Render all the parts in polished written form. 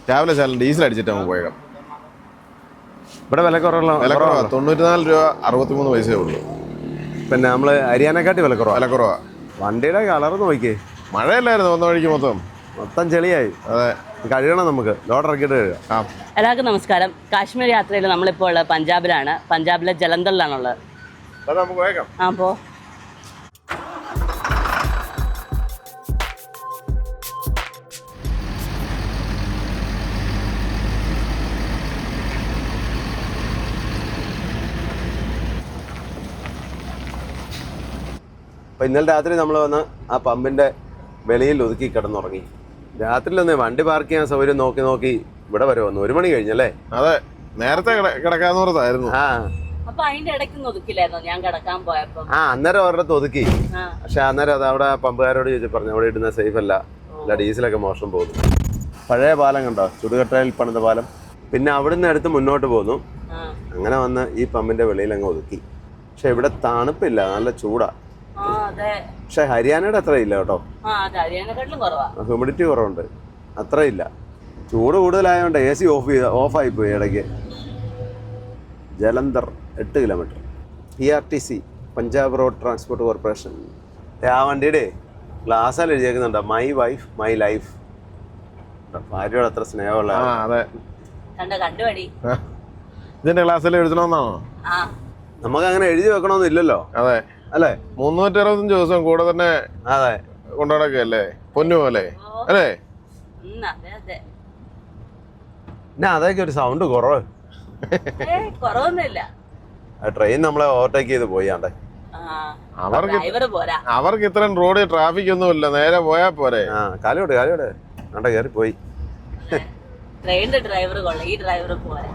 രാവിലെ ശാലം ഡീസൽ അടിച്ചിട്ട് നമുക്ക് പോയേക്കാം. ഇവിടെ വില കുറവാണ്. 94 രൂപ 63 പൈസയേ ഉള്ളൂ. പിന്നെ നമ്മള് ഹരിയാനക്കാട്ടി വില കുറവാ. വണ്ടിയുടെ കളർ നോക്കിയേ, മഴയല്ലായിരുന്നു വന്ന വഴിക്ക് മൊത്തം ചെളിയായി. അതെ, കഴുകണം, നമുക്ക് ലോഡ് ഇറക്കിയിട്ട് കഴുകാം. എല്ലാവർക്കും നമസ്കാരം. കാശ്മീർ യാത്രയിൽ നമ്മളിപ്പോൾ ഉള്ളത് പഞ്ചാബിലാണ്. പഞ്ചാബിലെ ജലന്ധറിലാണുള്ളത്. നമുക്ക് പോയേക്കാം. പോ. അപ്പം ഇന്നലെ രാത്രി നമ്മൾ വന്ന് ആ പമ്പിൻ്റെ വെളിയിൽ ഒതുക്കി കിടന്നുറങ്ങി. രാത്രിയിലൊന്ന് വണ്ടി പാർക്ക് ചെയ്യാൻ സൗകര്യം നോക്കി ഇവിടെ വരെ വന്നു. 1 മണി കഴിഞ്ഞല്ലേ? അതെ, നേരത്തെ കിടക്കാന്ന് പറഞ്ഞതായിരുന്നു. അപ്പൊ അതിന്റെ ഇടയ്ക്ക് ഒതുക്കില്ലായിരുന്നോ ഞാൻ കിടക്കാൻ പോയപ്പോ? അന്നേരം അവരുടെ ഒതുക്കി. പക്ഷെ അന്നേരം അത് അവിടെ പമ്പുകാരോട് ചോദിച്ചു പറഞ്ഞു, അവിടെ ഇടുന്ന സേഫ് അല്ല, ഡീസലൊക്കെ മോശം പോകുന്നു. പഴയ പാലം കണ്ടോ, ചുടുകട്ടയിൽ പണിത പാലം. പിന്നെ അവിടുന്ന് എടുത്ത് മുന്നോട്ട് പോന്നു. അങ്ങനെ വന്ന് ഈ പമ്പിന്റെ വെളിയിൽ അങ്ങ് ഒതുക്കി. പക്ഷെ ഇവിടെ തണുപ്പില്ല, നല്ല ചൂടാ. പക്ഷെ ഹരിയാനയുടെ അത്ര ഇല്ല കേട്ടോ, ഹ്യൂമിഡിറ്റി കുറവുണ്ട്, അത്ര ഇല്ല. ചൂട് കൂടുതലായതുകൊണ്ട് AC ഓഫായിപ്പോയി ഇടയ്ക്ക്. Jalandhar 8 kilometre. PRTC, Punjab road transport corporation. ആ വണ്ടിയുടെ ഗ്ലാസ്സിൽ എഴുതിയേക്കുന്നുണ്ടോ, മൈ വൈഫ് മൈ ലൈഫ്. ഭാര്യയോട് അത്ര സ്നേഹമുള്ള. ഇതിന്റെ ക്ലാസ്സിൽ എഴുതണമെന്നാണോ? നമുക്ക് അങ്ങനെ എഴുതി വെക്കണമെന്ന് ഇല്ലല്ലോ. അതെ അല്ലേ, 365 ദിവസം കൂടെ തന്നെ അതെ കൊണ്ടുനടക്കല്ലേ, പൊന്നു പോലെ അല്ലേ? പിന്നെ അതൊക്കെ ഒരു സൗണ്ട് കുറവ്. ട്രെയിൻ നമ്മളെ ഓവർടേക്ക് ചെയ്ത് പോയാണ്ടേ. അവർക്ക് ഇത്രയും റോഡ് ട്രാഫിക് ഒന്നും ഇല്ല, നേരെ പോയാ പോരെ. കാലോട് കണ്ട കയറി പോയി. ട്രെയിനിന്റെ ഡ്രൈവർ കൊള്ളാം, ഈ ഡ്രൈവർ പോരാ.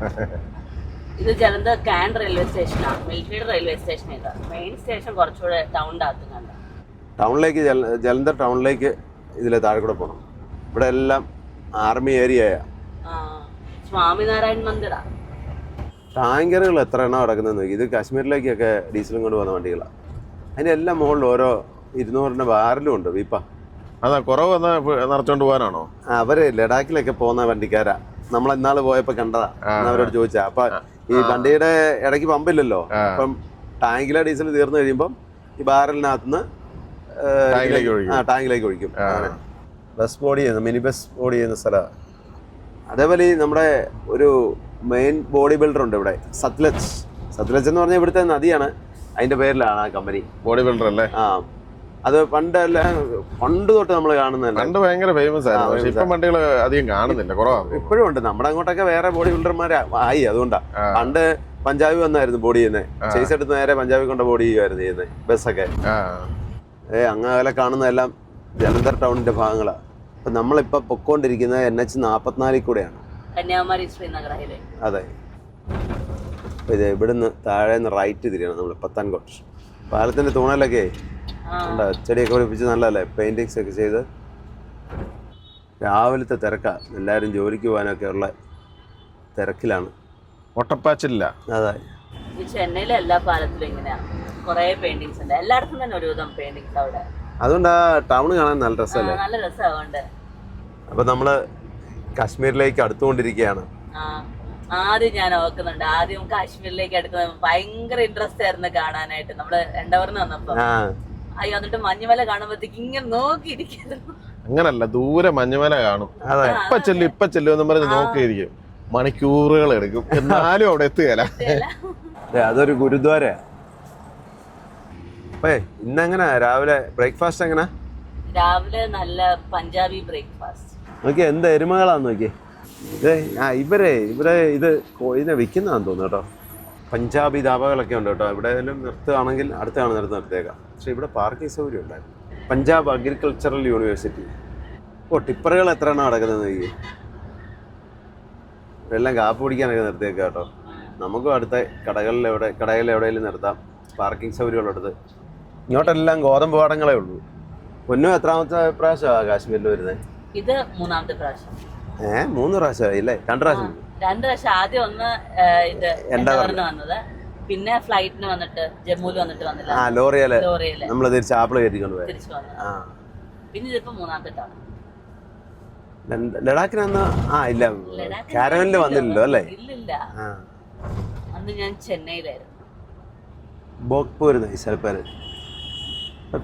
ഇത് ജലന്ധർ കാൻ റെയിൽവേ സ്റ്റേഷനാണ്, മിലിറ്ററി റെയിൽവേ സ്റ്റേഷൻ. ഇത് മെയിൻ സ്റ്റേഷൻ കുറച്ചുകൂടെ ടൗണിന്റെ അകത്തുണ്ട്. ടൗണിലേക്ക് ജലന്ധർ ടൗണിലേക്ക് ഇതിലെ താഴെ കൂടെ പോകണം. ഇവിടെ എല്ലാം ആർമി ഏരിയയാ. സ്വാമിനാരായൺ മന്ദിറാ. ടാങ്കറുകൾ എത്ര എണ്ണം കിടക്കുന്നത്. ഇത് കാശ്മീരിലേക്കൊക്കെ ഡീസലും കൊണ്ട് പോകുന്ന വണ്ടികളാണ്. അതിൻ്റെ എല്ലാം മുകളിൽ ഓരോ 200 ബാരലും ഉണ്ട്. വീപ്പ അതാ കുറവ് നിറച്ചോണ്ട് പോകാനാണോ? അവര് ലഡാക്കിലൊക്കെ പോകുന്ന വണ്ടിക്കാരാ. നമ്മൾ ഇന്നാള് പോയപ്പോ കണ്ടതാ. അവരോട് ചോദിച്ചാ. അപ്പൊ ഈ വണ്ടിയുടെ ഇടയ്ക്ക് പമ്പില്ലല്ലോ, അപ്പം ടാങ്കിലെ ഡീസൽ തീർന്നു കഴിയുമ്പം ഈ ബാരലിനകത്തുനിന്ന് ടാങ്കിലേക്ക് ഒഴിക്കും. ബസ് ബോഡി ചെയ്യുന്ന, മിനി ബസ് ബോഡി ചെയ്യുന്ന സ്ഥലമാണ്. അതേപോലെ ഈ നമ്മുടെ ഒരു മെയിൻ ബോഡി ബിൽഡർ ഉണ്ട് ഇവിടെ, സത്ലജ് എന്ന് പറഞ്ഞാൽ ഇവിടുത്തെ നദിയാണ്. അതിന്റെ പേരിലാണ് ആ കമ്പനി. ബോഡി ബിൽഡർ അല്ലേ? അത് പണ്ട് തൊട്ട് നമ്മൾ കാണുന്നതല്ലേ. പണ്ട് ഭയങ്കര ഫേമസ് ആയിരുന്നു. പക്ഷെ ഇപ്പം വണ്ടികൾ അധികം കാണുന്നില്ല, കുറവാണ്. ഇപ്പോഴും ഉണ്ട്. നമ്മുടെ അങ്ങോട്ടൊക്കെ വേറെ ബോഡി ബിൽഡർമാരായി. അതുകൊണ്ടാ പണ്ട് പഞ്ചാബി വന്നായിരുന്നു ബോഡി ചെയ്യുന്നത്. ചേസ് എടുത്ത് നേരെ പഞ്ചാബി കൊണ്ട് ബോഡി ചെയ്യുമായിരുന്നു ചെയ്യുന്നത് ബസ്സൊക്കെ. അങ്ങനെ കാണുന്നതെല്ലാം ജലന്ധർ ടൗണിന്റെ ഭാഗങ്ങളാണ്. അപ്പൊ നമ്മളിപ്പോ പൊക്കോണ്ടിരിക്കുന്നത് NH 44 കൂടെയാണ്, കന്യാകുമാരി ശ്രീനഗർ ഹൈവേ. അതെ. ഇത് ഇവിടുന്ന് താഴേന്ന് റൈറ്റ് തിരിയണം നമ്മൾ പത്താൻകോട്ട്. പാലത്തിന്റെ തൂണലൊക്കെ ചെടിയൊക്കെ ഒളിപ്പിച്ച് നല്ലതല്ലേ, പെയിന്റിങ്സ് ഒക്കെ ചെയ്ത്. രാവിലത്തെ തിരക്കാ, എല്ലാവരും ജോലിക്ക് പോകാനൊക്കെ ഉള്ള തിരക്കിലാണ്. ഒട്ടപ്പാച്ചില്ല. അതെ, ചെന്നൈയിലെ എല്ലാ പാലത്തിലും ഇങ്ങനെയാണ്, കുറെ പെയിന്റിങ്സ് ഉണ്ട്. എല്ലായിടത്തും തന്നെ ഒരുവിധം പെയിന്റിങ്സ് അവിടെ. അതുകൊണ്ട് ആ ടൗൺ കാണാൻ നല്ല രസമല്ലേ? നല്ല രസമുണ്ട്. അപ്പൊ നമ്മള് കാശ്മീരിലേക്ക് അടുത്തുകൊണ്ടിരിക്കുകയാണ്. ആദ്യം ഞാൻ ഓർക്കുന്നുണ്ട്, ആദ്യം കാശ്മീരിലേക്ക് അടുക്കുന്നത് ഭയങ്കര ഇൻട്രസ്റ്റ് ആയിരുന്നു കാണാനായിട്ട്. നമ്മള് എൻഡവറിന് വന്നപ്പോ അയ്യോ, എന്നിട്ട് മഞ്ഞുമല കാണുമ്പോഴത്തേക്ക് ഇങ്ങനെ നോക്കിയിരിക്കുന്നു. അങ്ങനല്ല, ദൂരെ മഞ്ഞുമല കാണും, ഇപ്പൊ ചെല്ലു എന്ന് പറഞ്ഞ് നോക്കിയിരിക്കും. മണിക്കൂറുകൾ എടുക്കും, എന്നാലും അവിടെ എത്തുകയല്ല. അതൊരു ഗുരുദ്വാര. അപ്പേ ഇന്നെങ്ങനെ രാവിലെ ബ്രേക്ക്ഫാസ്റ്റ് എങ്ങനെ? രാവിലെ നല്ല പഞ്ചാബി ബ്രേക്ക്ഫാസ്റ്റ്. നോക്കിയേ എന്ത് എരുമകളാന്ന് നോക്കിയേ. ഇവരെ ഇതിനെ വിൽക്കുന്നതാന്ന് തോന്നുന്നു കേട്ടോ. പഞ്ചാബി ധാബകളൊക്കെ ഉണ്ട് കേട്ടോ. എവിടെയെങ്കിലും നിർത്തുകയാണെങ്കിൽ അടുത്താണ് നിർത്തിയേക്കാം. പക്ഷെ ഇവിടെ പാർക്കിംഗ് സൗകര്യം ഉണ്ടായിരുന്നു. Punjab agricultural university. ടിപ്പറുകൾ എത്ര എണ്ണം നടക്കുന്നത് നോക്കി. എല്ലാം കാപ്പ് പിടിക്കാനൊക്കെ നിർത്തിയേക്കാം കേട്ടോ. നമുക്കും അടുത്ത കടകളിൽ എവിടെയെങ്കിലും നിർത്താം. പാർക്കിംഗ് സൗകര്യമുള്ളിടത്ത്. ഇങ്ങോട്ടെല്ലാം ഗോതമ്പ് പാടങ്ങളേ ഉള്ളൂ. പൊന്നു എത്രാമത്തെ പ്രാവശ്യമാണ് കാശ്മീരിൽ വരുന്നത്? ഇത് 3ാമത്തെ പ്രാവശ്യം. 3 പ്രാവശ്യമായി അല്ലേ? 2 പ്രാവശ്യം. 2 പ്രാവശ്യം. ആദ്യം ഒന്ന് ഇത് എൻഡവറിന് വന്നത്, പിന്നെ ഫ്ലൈറ്റിന് വന്നിട്ട് ജമ്മുവിൽ വന്നിട്ട് വന്നില്ല. ലോറിയല്ലേ നമ്മൾ തിരിച്ച് ആപ്പിള് കയറ്റിക്കൊണ്ട് പോയി. തിരിച്ചു വന്നു. പിന്നെ ഇതിപ്പോ 3ാമത്തെ തവണ. ലഡാക്കിനന്ന് ഇല്ല, കാരവനിൽ വന്നില്ലല്ലോ അല്ലേ? ഇല്ലില്ല, അന്ന് ഞാൻ ചെന്നൈയിലായിരുന്നു. ഭോഗ്പൂർ ഈ സ്ഥലപ്പേര്.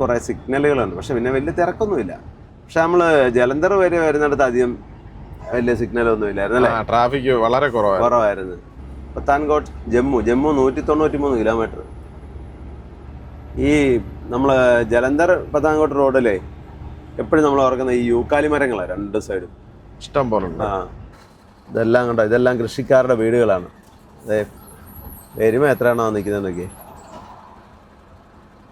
കുറേ സിഗ്നലുകളുണ്ട്, പക്ഷെ പിന്നെ വലിയ തിരക്കൊന്നുമില്ല. പക്ഷെ നമ്മള് ജലന്ധർ വരെ വരുന്നിടത്ത് അധികം വലിയ സിഗ്നലൊന്നും ഇല്ലായിരുന്നു അല്ലേ? ട്രാഫിക് വളരെ കുറവായിരുന്നു. പത്താൻകോട്ട് ജമ്മു 193 കിലോമീറ്റർ. ഈ നമ്മള് ജലന്ധർ പത്താൻകോട്ട് റോഡിലെ എപ്പോഴും നമ്മൾ ഓർക്കുന്ന ഈ യൂക്കാലി മരങ്ങളാണ് രണ്ട് സൈഡും ഇഷ്ടം പോലെ. ഇതെല്ലാം കണ്ടോ, ഇതെല്ലാം കൃഷിക്കാരുടെ വീടുകളാണ്. അതെ, എരുമ എത്രയാണോ നിൽക്കുന്നത് നോക്കി.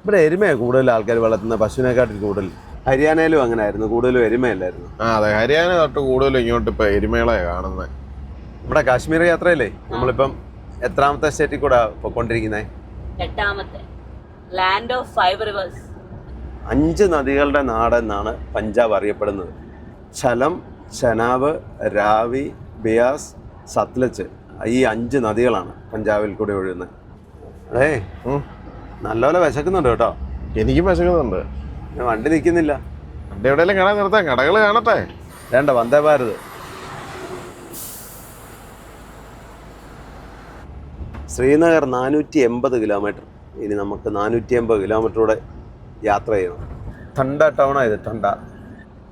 ഇവിടെ എരുമയാണ് കൂടുതൽ ആൾക്കാർ വളർത്തുന്ന, പശുവിനെക്കാട്ടിൽ കൂടുതൽ. ഹരിയാനയിലും അങ്ങനെ ആയിരുന്നു, കൂടുതലും എരുമയല്ലായിരുന്നു. അതെ, ഹരിയാന തൊട്ട് കൂടുതലും ഇങ്ങോട്ട് ഇപ്പൊ എരുമകളെ കാണുന്നത്. നമ്മുടെ കാശ്മീർ യാത്രയില്ലേ, നമ്മളിപ്പം എത്രാമത്തെ സ്റ്റേറ്റിൽ കൂടെ പൊയ്ക്കൊണ്ടിരിക്കുന്നത്? 8ാമത്തെ. Land of 5 rivers. 5 നദികളുടെ നാടെന്നാണ് പഞ്ചാബ് അറിയപ്പെടുന്നത്. ഝലം, ചെനാബ്, രാവി, ബിയാസ്, സത്ലജ്, ഈ 5 നദികളാണ് പഞ്ചാബിൽ കൂടി ഒഴുകുന്നത്. അതെ, നല്ലപോലെ വിശക്കുന്നുണ്ട് കേട്ടോ. എനിക്കും വിശക്കുന്നുണ്ട്. വണ്ടി നിൽക്കുന്നില്ല. വണ്ടി എവിടെയെങ്കിലും കാണാൻ നിർത്താം, കടകൾ കാണട്ടെ. വേണ്ട, വന്ദേ ഭാരത്. ശ്രീനഗർ 480 കിലോമീറ്റർ. ഇനി നമുക്ക് 480 കിലോമീറ്ററൂടെ യാത്ര ചെയ്യണം. ടണ്ട ടൗണാണ് ഇത്, ടണ്ട.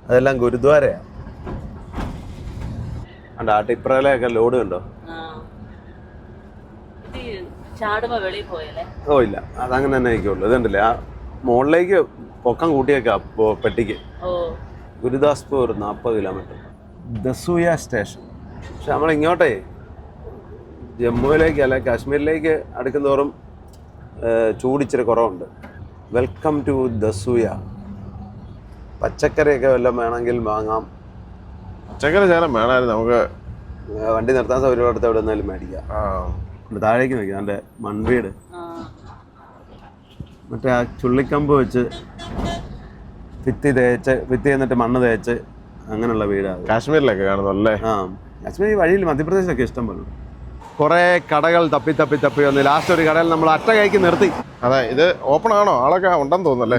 അതെല്ലാം ഗുരുദ്വാരയാണ്. ആ ടിപ്രയിലൊക്കെ ലോഡ് കണ്ടോ? ഓ ഇല്ല, അതങ്ങനെ തന്നെ ആയിക്കോളൂ. ഇതുണ്ടല്ലേ, ആ മുകളിലേക്ക് പൊക്കം കൂട്ടിയേക്കാം പെട്ടിക്ക്. ഗുരുദാസ്പൂർ 40 കിലോമീറ്റർ. ദസൂയ സ്റ്റേഷൻ. പക്ഷെ നമ്മളിങ്ങോട്ടേ ജമ്മുവിലേക്ക് അല്ലെ കാശ്മീരിലേക്ക് അടുക്കുന്തോറും ചൂടിച്ചിരി കുറവുണ്ട്. Welcome to Dasuya. പച്ചക്കറിയൊക്കെ വല്ലതും വേണമെങ്കിൽ വാങ്ങാം. പച്ചക്കറി ശകലം വേണമായിരുന്നു നമുക്ക്. വണ്ടി നിർത്താൻ സൗകര്യം അടുത്ത് എവിടെ നിന്നാലും മേടിക്കാം. താഴേക്ക് നോക്കി, എൻ്റെ മൺവീട്. മറ്റേ ആ ചുള്ളിക്കമ്പ് വെച്ച് ഭിത്തി എന്നിട്ട് മണ്ണ് തേച്ച് അങ്ങനെയുള്ള വീടാണ്. കാശ്മീരിലൊക്കെ കാണുന്നു അല്ലേ? കാശ്മീർ വഴിയിൽ മധ്യപ്രദേശൊക്കെ ഇഷ്ടം പോലെ. കുറേ കടകൾ തപ്പി തപ്പി തപ്പി വന്ന് ലാസ്റ്റ് ഒരു കടയിൽ നമ്മൾ അറ്റ കൈക്ക് നിർത്തി. അതെ, ഇത് ഓപ്പൺ ആണോ? ആളൊക്കെ ഉണ്ടെന്ന് തോന്നുന്നല്ലേ?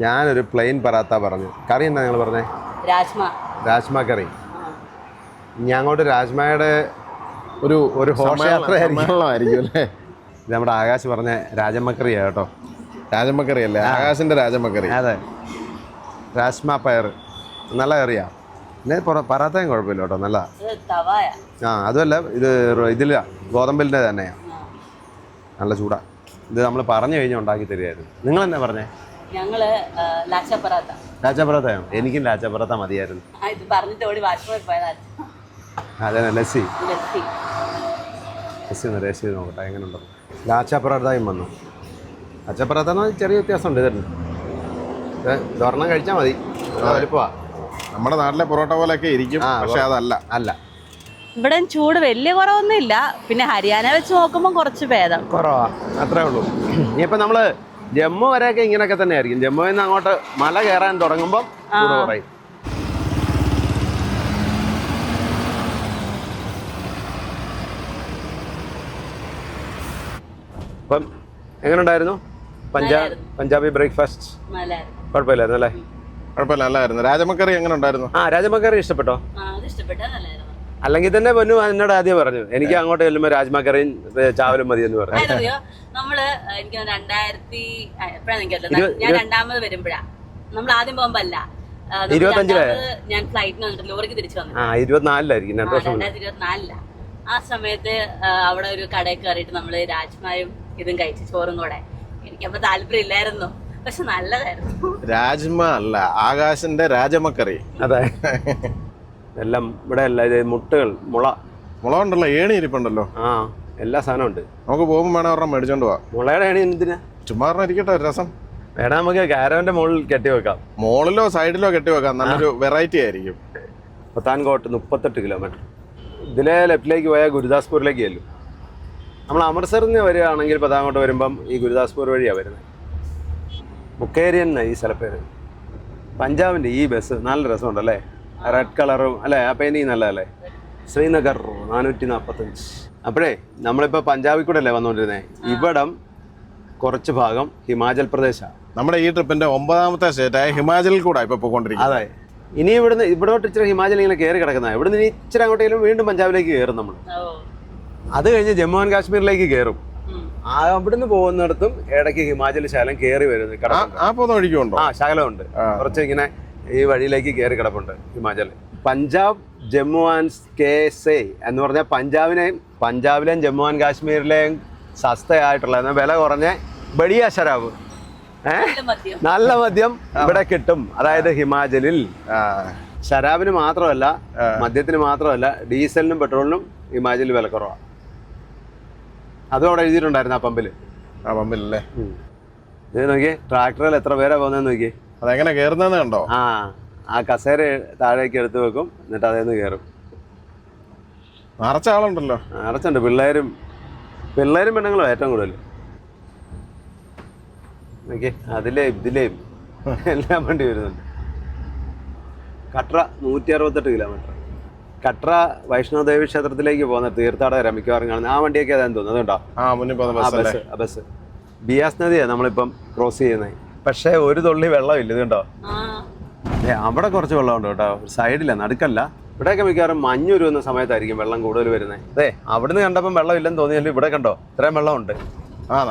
ഞാനൊരു പ്ലെയിൻ പറാത്ത പറഞ്ഞു. കറി എന്താ നിങ്ങൾ പറഞ്ഞേ? രാജ്മ കറി. ഇനി അങ്ങോട്ട് രാജ്മയുടെ ഒരു ഘോഷയാത്രയായിരിക്കും അല്ലേ? ഇത് നമ്മുടെ ആകാശ് പറഞ്ഞ രാജമ്മക്കറിയാ കേട്ടോ. രാജമ്മക്കറി അല്ലേ? ആകാശിന്റെ രാജമ്മക്കറി. അതെ, രാജ്മ പയർ നല്ല കറിയാ. പിന്നെ പറാത്തയും കുഴപ്പമില്ല കേട്ടോ, നല്ല. അതുമല്ല, ഇതില്ല, ഗോതമ്പിലിൻ്റെ തന്നെയാണ്. നല്ല ചൂടാ. ഇത് നമ്മൾ പറഞ്ഞു കഴിഞ്ഞാൽ ഉണ്ടാക്കി തരുമായിരുന്നു. നിങ്ങൾ എന്നാ പറഞ്ഞേ? ലാച്ചപ്പറാത്തയാണ്. എനിക്കും ലാച്ചപ്പറാത്ത മതിയായിരുന്നു. അതെ, ലസ്സി ഒന്ന് ടേസ്റ്റ് ചെയ്ത് നോക്കട്ടെ എങ്ങനെയുണ്ടോ. ലാച്ചപ്പറാത്തയും വന്നു. ലാച്ചപ്പറാത്ത ചെറിയ വ്യത്യാസമുണ്ട്. ഇത് ഒരെണ്ണം കഴിച്ചാൽ മതി. വലുപ്പമാ. നമ്മുടെ നാട്ടിലെ പൊറോട്ട പോലെയൊക്കെ ഇരിക്കും, പക്ഷെ അതല്ല. ഇവിടെ ചൂട് വലിയ കുറവൊന്നുമില്ല. പിന്നെ ഹരിയാന വെച്ച് നോക്കുമ്പോൾ കുറച്ച് ഭേദം കുറവാ, അത്രേ ഉള്ളൂ. ഇനിയിപ്പോൾ നമ്മൾ ജമ്മു വരെയൊക്കെ ഇങ്ങനെയൊക്കെ തന്നെ ആയിരിക്കും. ജമ്മുവിൽ നിന്ന് അങ്ങോട്ട് മല കയറാൻ തുടങ്ങുമ്പം ചൂട് കുറയും. അപ്പം എങ്ങനെയുണ്ടായിരുന്നു പഞ്ചാബി ബ്രേക്ക്ഫാസ്റ്റ്? കുഴപ്പമില്ലായിരുന്നു അല്ലേ? കുഴപ്പമില്ല, നല്ലതായിരുന്നു. രാജമക്കറി എങ്ങനെ ഉണ്ടായിരുന്നു? രാജമക്കറി ഇഷ്ടപ്പെട്ടോ? അല്ലെങ്കിൽ തന്നെ പൊന്നു എന്നോട് ആദ്യം പറഞ്ഞു, എനിക്ക് അങ്ങോട്ട് ചെല്ലുമ്പോൾ രാജ്മക്കറിയും ചാവലും മതി എന്ന് പറഞ്ഞു. നമ്മള് എനിക്ക് 2000 വരുമ്പോഴാ നമ്മൾ ആദ്യം പോകുമ്പോ അല്ല, 25 ഞാൻ ഫ്ലൈറ്റിന് വന്നിട്ട് ലോറിക്ക് തിരിച്ചു വന്നു. 24 2024 ആ സമയത്ത് അവിടെ ഒരു കടയിൽ കയറിയിട്ട് നമ്മള് രാജ്മായും ഇതും കഴിച്ചു, ചോറും കൂടെ. എനിക്കപ്പോ താല്പര്യം ഇല്ലായിരുന്നു, പക്ഷെ നല്ലതായിരുന്നു. രാജ്മ അല്ല, ആകാശിന്റെ രാജമക്കറി. അതെ, എല്ലാം ഇവിടെ അല്ല. ഇത് മുട്ടുകൾ, മുള ഉണ്ടല്ലോ, ഏണി ഇരിപ്പുണ്ടല്ലോ. എല്ലാ സാധനവും ഉണ്ട്. നമുക്ക് പോകുമ്പോൾ വേണം ഒരെണ്ണം മേടിച്ചോണ്ട് പോവാം. മുളയുടെ ഏണി എന്തിനാ? ചുമ്മാ ഇരിക്കട്ടെ, ഒരു രസം. വേണം, നമുക്ക് കാരവന്റെ മുകളിൽ കെട്ടിവെക്കാം. മുകളിലോ സൈഡിലോ കെട്ടിവെക്കാം, നല്ലൊരു വെറൈറ്റി ആയിരിക്കും. പത്താൻകോട്ട് 38 കിലോമീറ്റർ. ഇതിലെ ലെഫ്റ്റിലേക്ക് പോയാൽ ഗുരുദാസ്പൂരിലേക്ക് ചെല്ലും. നമ്മൾ അമൃത്സറിൽ നിന്ന് വരികയാണെങ്കിൽ പത്താൻകോട്ട് വരുമ്പം ഈ ഗുരുദാസ്പൂർ വഴിയാണ് വരുന്നത്. മുക്കേരിയൻ ഈ സ്ഥലപ്പേര്. പഞ്ചാബിൻ്റെ ഈ ബസ് നല്ല രസമുണ്ടല്ലേ? റെഡ് കളറും അല്ലേ? ആ പെയിൻറ്റിങ് നല്ലതല്ലേ? ശ്രീനഗർ 445. അപ്പോഴേ നമ്മളിപ്പോൾ പഞ്ചാബിൽ കൂടെ അല്ലേ വന്നുകൊണ്ടിരുന്നത്. ഇവിടം കുറച്ച് ഭാഗം ഹിമാചൽ പ്രദേശാണ്. നമ്മുടെ ഈ ട്രിപ്പിന്റെ 9ാമത്തെ സ്റ്റേറ്റായ ഹിമാചലിൽ കൂടെ ഇപ്പൊ പോയിക്കൊണ്ടിരിക്കുന്നത്. അതെ, ഇനി ഇവിടോട്ട് ഇച്ചിരി ഹിമാചൽ ഇങ്ങനെ കയറി കിടക്കുന്ന ഇവിടുന്ന് ഇനി ഇച്ചിരി അങ്ങോട്ടേലും വീണ്ടും പഞ്ചാബിലേക്ക് കയറും നമ്മൾ. അത് കഴിഞ്ഞ് ജമ്മു ആൻഡ് കാശ്മീരിലേക്ക് കയറും. അവിടുന്ന് പോകുന്നിടത്തും ഇടയ്ക്ക് ഹിമാചൽ ശകലം കയറി വരുന്നത് ആ ശകലമുണ്ട്. കുറച്ച് ഇങ്ങനെ ഈ വഴിയിലേക്ക് കയറി കിടപ്പുണ്ട് ഹിമാചൽ. പഞ്ചാബ് ജമ്മു ആൻഡ് KSA എന്ന് പറഞ്ഞാൽ പഞ്ചാബിലെയും ജമ്മു ആൻഡ് കാശ്മീരിലെയും സസ്തയായിട്ടുള്ള വില കുറഞ്ഞ ബഡിയ ശരാബ്, നല്ല മദ്യം ഇവിടെ കിട്ടും. അതായത് ഹിമാചലിൽ ശരാബിന് മാത്രമല്ല, മദ്യത്തിന് മാത്രമല്ല, ഡീസലിനും പെട്രോളിനും ഹിമാചലിൽ വില കുറവാണ്. അതും അവിടെ എഴുതിയിട്ടുണ്ടായിരുന്നു ആ പമ്പിലല്ലേ. ഇത് നോക്കി ട്രാക്ടറിൽ എത്ര പേരാ പോകുന്നതെന്ന് നോക്കി. അതെങ്ങനെ കയറുന്നതെന്ന് കണ്ടോ? ആ കസേര താഴേക്ക് എടുത്ത് വെക്കും, എന്നിട്ട് അതേന്ന് കയറും. നിറച്ച ആളുണ്ടല്ലോ. നിറച്ചുണ്ട്. പിള്ളേരും പെണ്ണുങ്ങളും ഏറ്റവും കൂടുതൽ. നോക്കി അതിലേയും ഇതിലേയും എല്ലാം വണ്ടി വരുന്നുണ്ട്. കട്ര 168 കിലോമീറ്റർ. കട്ര വൈഷ്ണോദേവി ക്ഷേത്രത്തിലേക്ക് പോകുന്ന തീർത്ഥാടകരെ മിക്കവാറും കാണുന്നത് ആ വണ്ടിയൊക്കെ അതെന്ന് തോന്നുന്നു. അതുകൊണ്ടോ ബസ് ബിയാസ് നദിയാണ് നമ്മളിപ്പം ക്രോസ് ചെയ്യുന്നത്. പക്ഷേ ഒരു തുള്ളി വെള്ളമില്ല. ഇതുണ്ടോ? അവിടെ കുറച്ച് വെള്ളമുണ്ട് കേട്ടോ, സൈഡില്ല, നടുക്കല്ല. ഇവിടെയൊക്കെ മിക്കവാറും മഞ്ഞുരുന്ന സമയത്തായിരിക്കും വെള്ളം കൂടുതൽ വരുന്നത്. അതെ, അവിടുന്ന് കണ്ടപ്പം വെള്ളമില്ലെന്ന് തോന്നിയല്ലോ. ഇവിടെ കണ്ടോ ഇത്രയും വെള്ളമുണ്ട്.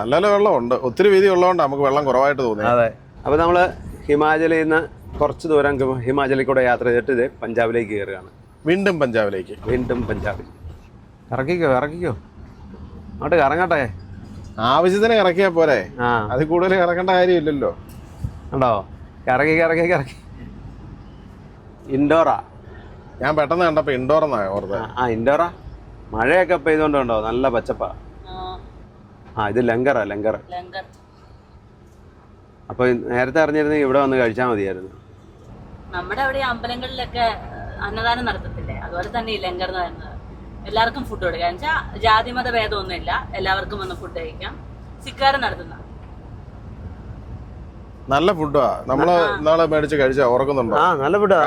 നല്ല വെള്ളമുണ്ട്. ഒത്തിരി വീതി ഉള്ളതുകൊണ്ട് നമുക്ക് വെള്ളം കുറവായിട്ട് തോന്നി. അതെ. അപ്പോൾ നമ്മൾ ഹിമാചലിൽ നിന്ന് കുറച്ച് ദൂരം ഹിമാചലിൽ കൂടെ യാത്ര ചെയ്തിട്ട് ഇത് പഞ്ചാബിലേക്ക് കയറുകയാണ്. വീണ്ടും പഞ്ചാബിൽ ഇറക്കിക്കോ അങ്ങോട്ട് കറങ്ങട്ടെ. ആവശ്യത്തിന് ഇറക്കിയാ പോരെ, അത് കൂടുതൽ ഇറക്കേണ്ട കാര്യമില്ലല്ലോ. ഉണ്ടോ? കറക്കി ഇൻഡോറാ. ഞാൻ പെട്ടെന്ന് കണ്ടപ്പോ ഇൻഡോറെന്നാ ഓർത്തത്. ഇൻഡോറാ. മഴയൊക്കെ പെയ്തോണ്ടോ നല്ല പച്ചപ്പാ. ഇത് ലങ്കർ. അപ്പൊ നേരത്തെ അറിഞ്ഞിരുന്നെങ്കിൽ ഇവിടെ വന്ന് കഴിച്ചാൽ മതിയായിരുന്നു. നമ്മുടെ അവിടെ അമ്പലങ്ങളിലൊക്കെ അന്നദാനം നടത്തത്തില്ലേ, അതുപോലെ തന്നെ ഈ ലങ്കർ എന്ന് പറയുന്നത് എല്ലാവർക്കും ഫുഡ് കൊടുക്കുക. വെച്ചാൽ ജാതി മത ഭേദമൊന്നുമില്ല, എല്ലാവർക്കും വന്ന് ഫുഡ് കഴിക്കാം. സിക്കാരം നടത്തുന്ന നല്ല ഫുഡാ. നമ്മള് ഇന്നാളെ മേടിച്ച് കഴിച്ചാ ഓർക്കുന്നുണ്ടോ? നല്ല ഫുഡാ.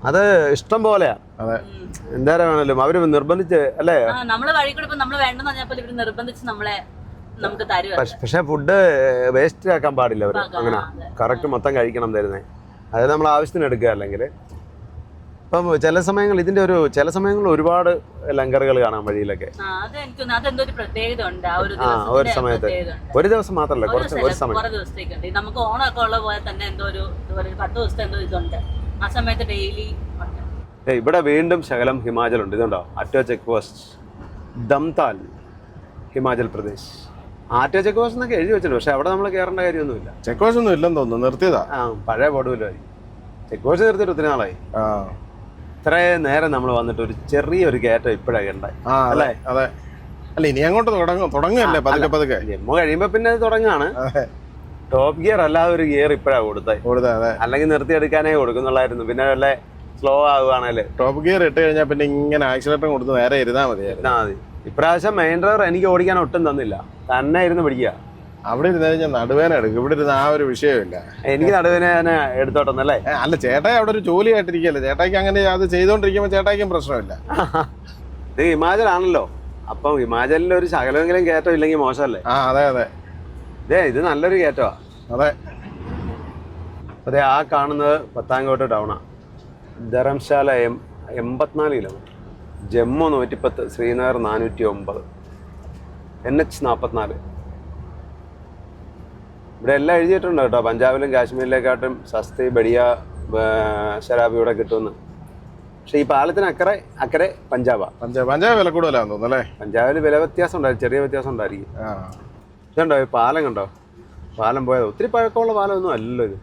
അത് ഇഷ്ടം പോലെയാ. എന്തായാലും വേണല്ലോ അവര് നിർബന്ധിച്ച് അല്ലേ. നമ്മള് വഴി കൂടെ നമ്മള് വേണ്ടെന്ന് പറഞ്ഞപ്പോൾ ഇവര് നിർബന്ധിച്ച് നമുക്ക് തരുക. പക്ഷെ ഫുഡ് വേസ്റ്റ് ആക്കാൻ പാടില്ല അവര്. അങ്ങനെ കറക്റ്റ് മൊത്തം കഴിക്കണം തരുന്നേ. അതായത് നമ്മൾ ആവശ്യത്തിന് എടുക്കുക. അല്ലെങ്കിൽ ഇപ്പം ചില സമയങ്ങളിൽ ഒരുപാട് ലങ്കറുകൾ കാണാം വഴിയിലൊക്കെ. ഒരു സമയത്ത് ഒരു ദിവസം മാത്രമല്ല, ഒരു സമയത്ത് നമുക്ക് ഓണമൊക്കെ ഉള്ള പോലെ തന്നെ എന്തോ ഒരു 10 ദിവസത്തെ എന്തോ ഇതുണ്ട്. ആ സമയത്ത് ഡെയിലി ഇവിടെ വീണ്ടും ശകലം ഹിമാചൽ ഉണ്ട്. ഇതുണ്ടോ? ആറ്റോ check post, ദംതാൽ, Himachal Pradesh. ആറ്റോ check post എന്നൊക്കെ എഴുതി വെച്ചിട്ടുണ്ട്. പക്ഷെ അവിടെ നമ്മൾ കയറേണ്ട കാര്യമൊന്നുമില്ല. ചെക്ക് പോസ്റ്റ് ഒന്നും ഇല്ലെന്ന് തോന്നുന്നു, നിർത്തിയതാ. പഴയ ബോർഡുമില്ലായി. ചെക്ക് പോസ്റ്റ് നിർത്തിയിട്ട് ഒത്തിരി നാളായി. ഇത്രയും നേരം നമ്മൾ വന്നിട്ട് ഒരു ചെറിയൊരു കയറ്റം ഇപ്പോഴാണ് ഉണ്ടായി അല്ലേ? അതെ. അല്ല ഇനി അങ്ങോട്ട് തുടങ്ങല്ലേ പതുക്കെ. ജമ്മു കഴിയുമ്പോ പിന്നെ അത് തുടങ്ങാണ്. ടോപ്പ് ഗിയർ അല്ലാതെ ഒരു ഗിയർ ഇപ്പോഴാണ് കൊടുത്തത്. അല്ലെങ്കിൽ നിർത്തിയെടുക്കാനേ കൊടുക്കുന്നുള്ളായിരുന്നു. പിന്നെ വല്ല സ്ലോ ആവുകയാണല്ലേ. ടോപ്പ് ഗിയർ ഇട്ട് കഴിഞ്ഞാൽ പിന്നെ ഇങ്ങനെ ആക്സിലേറ്റർ കൊടുത്ത് നേരെ ഇരുന്നാൽ മതി. ഇപ്രാവശ്യം മെയിൻ ഡ്രൈവർ എനിക്ക് ഓടിക്കാൻ ഒട്ടും തന്നില്ല, തന്നെ ഇരുന്ന് പിടിക്കുക. അവിടെ ഇരുന്ന് കഴിഞ്ഞാൽ നടുവേന എടുക്കും. ഇവിടെ ഇരുന്ന് ആ ഒരു വിഷയമില്ല. എനിക്ക് നടുവേന എടുത്തോട്ടെന്നല്ലേ. അല്ല ചേട്ടായി അവിടെ ഒരു ജോലിയായിട്ടിരിക്കല്ലേ. ചേട്ടായിക്ക് അങ്ങനെ അത് ചെയ്തോണ്ടിരിക്കുമ്പോൾ ചേട്ടായിക്കും പ്രശ്നമില്ല. ഇത് ഹിമാചലാണല്ലോ. അപ്പം ഹിമാചലിൽ ഒരു ശകലമെങ്കിലും കയറ്റം ഇല്ലെങ്കിൽ മോശമല്ലേ? അതെ. ഇത് നല്ലൊരു കയറ്റമാ. അതെ. ആ കാണുന്നത് പത്താൻകോട്ട് ടൗണാ. ധർമ്മശാല 84 കിലോമീറ്റർ. ജമ്മു 110, ശ്രീനഗർ 409, NH 44. ഇവിടെ എല്ലാം എഴുതിയിട്ടുണ്ട് കേട്ടോ. പഞ്ചാബിലും കാശ്മീരിലേക്കാട്ടും സസ്തി ബഡിയ ശരാബ് ഇവിടെ കിട്ടുമെന്ന്. പക്ഷെ ഈ പാലത്തിന് അക്കരെ പഞ്ചാബ് വില കൂടുതലാന്ന് തോന്നുന്നു അല്ലേ? പഞ്ചാബിൽ വില വ്യത്യാസം ഉണ്ടായിരിക്കും, ചെറിയ വ്യത്യാസം ഉണ്ടായിരിക്കും. ഇതുണ്ടോ ഈ പാലം കണ്ടോ? പാലം പോയത് ഒത്തിരി പഴക്കമുള്ള പാലമൊന്നും അല്ലല്ലോ ഇത്.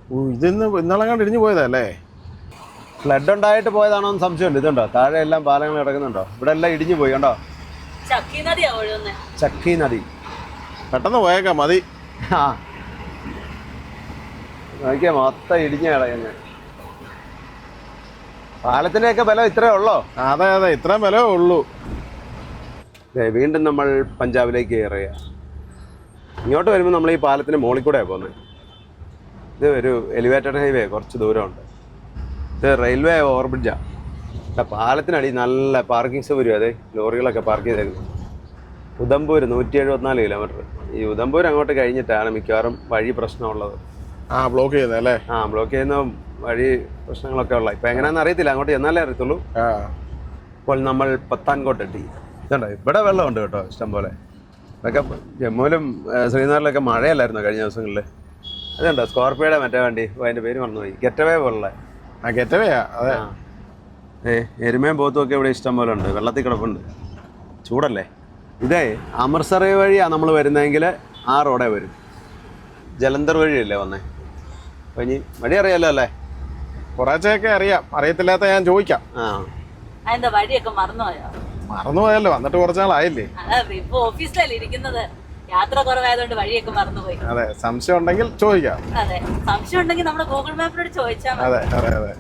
ഇന്നാളെ കണ്ട് ഇടിഞ്ഞു പോയതല്ലേ? ഫ്ലഡ് ഉണ്ടായിട്ട് പോയതാണോ എന്ന് സംശയമുണ്ട്. ഇതുണ്ടോ താഴെ എല്ലാം പാലങ്ങൾ കിടക്കുന്നുണ്ടോ? ഇവിടെ എല്ലാം ഇടിഞ്ഞു പോയി കണ്ടോ? ചക്കി നദി. പെട്ടെന്ന് പോയേക്കാം മതി. നോക്കിയാ മൊത്തം ഇടിഞ്ഞു കിടക്കുന്നത്. പാലത്തിന്റെയൊക്കെ ബലം ഇത്രേ ഉള്ളോ? അതെ ഇത്രയും ബലമേ ഉള്ളൂ. വീണ്ടും നമ്മൾ പഞ്ചാബിലേക്ക് കയറുക. ഇങ്ങോട്ട് വരുമ്പോൾ നമ്മൾ ഈ പാലത്തിന് മുകളിൽ കൂടെയാണ് പോകുന്നത്. ഇത് ഒരു എലിവേറ്റഡ് ഹൈവേ, കുറച്ച് ദൂരമുണ്ട്. ഇത് റെയിൽവേ ഓവർബ്രിഡ്ജാണ്. പാലത്തിനടി നല്ല പാർക്കിംഗ് സൗകര്യം. അതെ, ലോറികളൊക്കെ പാർക്ക് ചെയ്തേക്കുന്നു. ഉദംപൂർ 174 കിലോമീറ്റർ. ഈ ഉദംപൂർ അങ്ങോട്ട് കഴിഞ്ഞിട്ടാണ് മിക്കവാറും വഴി പ്രശ്നമുള്ളത്. ബ്ലോക്ക് ചെയ്യുന്നല്ലേ? ബ്ലോക്ക് ചെയ്യുന്ന വഴി പ്രശ്നങ്ങളൊക്കെ ഉള്ള. ഇപ്പൊ എങ്ങനെയാണെന്ന് അറിയത്തില്ല, അങ്ങോട്ട് ചെന്നാലേ അറിയത്തുള്ളൂ. ഇപ്പോൾ നമ്മൾ പത്താൻകോട്ടെത്തി. ഇതുണ്ടോ, ഇവിടെ വെള്ളമുണ്ട് കേട്ടോ ഇഷ്ടം പോലെ. ഇതൊക്കെ ജമ്മുവിലും ശ്രീനഗറിലൊക്കെ മഴയല്ലായിരുന്നു കഴിഞ്ഞ ദിവസങ്ങളിൽ. അതുണ്ടോ സ്കോർപ്പിയോയുടെ മറ്റേ വണ്ടി, അതിന്റെ പേര് മറന്നുപോയി, ഗെറ്റവേ പോലുള്ള. ഗെറ്റവേയാ? അതെ. എരുമയും പോത്തും ഒക്കെ ഇവിടെ ഇഷ്ടം പോലെ ഉണ്ട്, വെള്ളത്തിൽ കിടപ്പുണ്ട്. ചൂടല്ലേ. ഇതേ അമൃത്സർ വഴിയാ നമ്മൾ വരുന്നതെങ്കിൽ ആ റോഡേ വരും. ജലന്ധർ വഴിയല്ലേ വന്നേ? അപ്പൊ ഇനി വഴി അറിയാലോ അല്ലേ? കുറച്ചൊക്കെ അറിയാം, അറിയത്തില്ലാത്ത ഞാൻ ചോദിക്കാം. എന്താ വഴിയൊക്കെ മറന്നുപോയോ? മറന്നുപോയല്ലോ, വന്നിട്ട് കുറച്ച് നാളായില്ലേ? ഇപ്പൊ ഓഫീസിലല്ലേ ഇരിക്കുന്നത്, യാത്ര കുറവായതുകൊണ്ട് വഴിയൊക്കെ മറന്നുപോയി. അതെ, സംശയം ഉണ്ടെങ്കിൽ ചോദിക്കാം. അതെ, സംശയം ഉണ്ടെങ്കിൽ നമ്മുടെ ഗൂഗിൾ മാപ്പിനോട് ചോദിച്ചാൽ മതി. അതെ അതെ അതെ.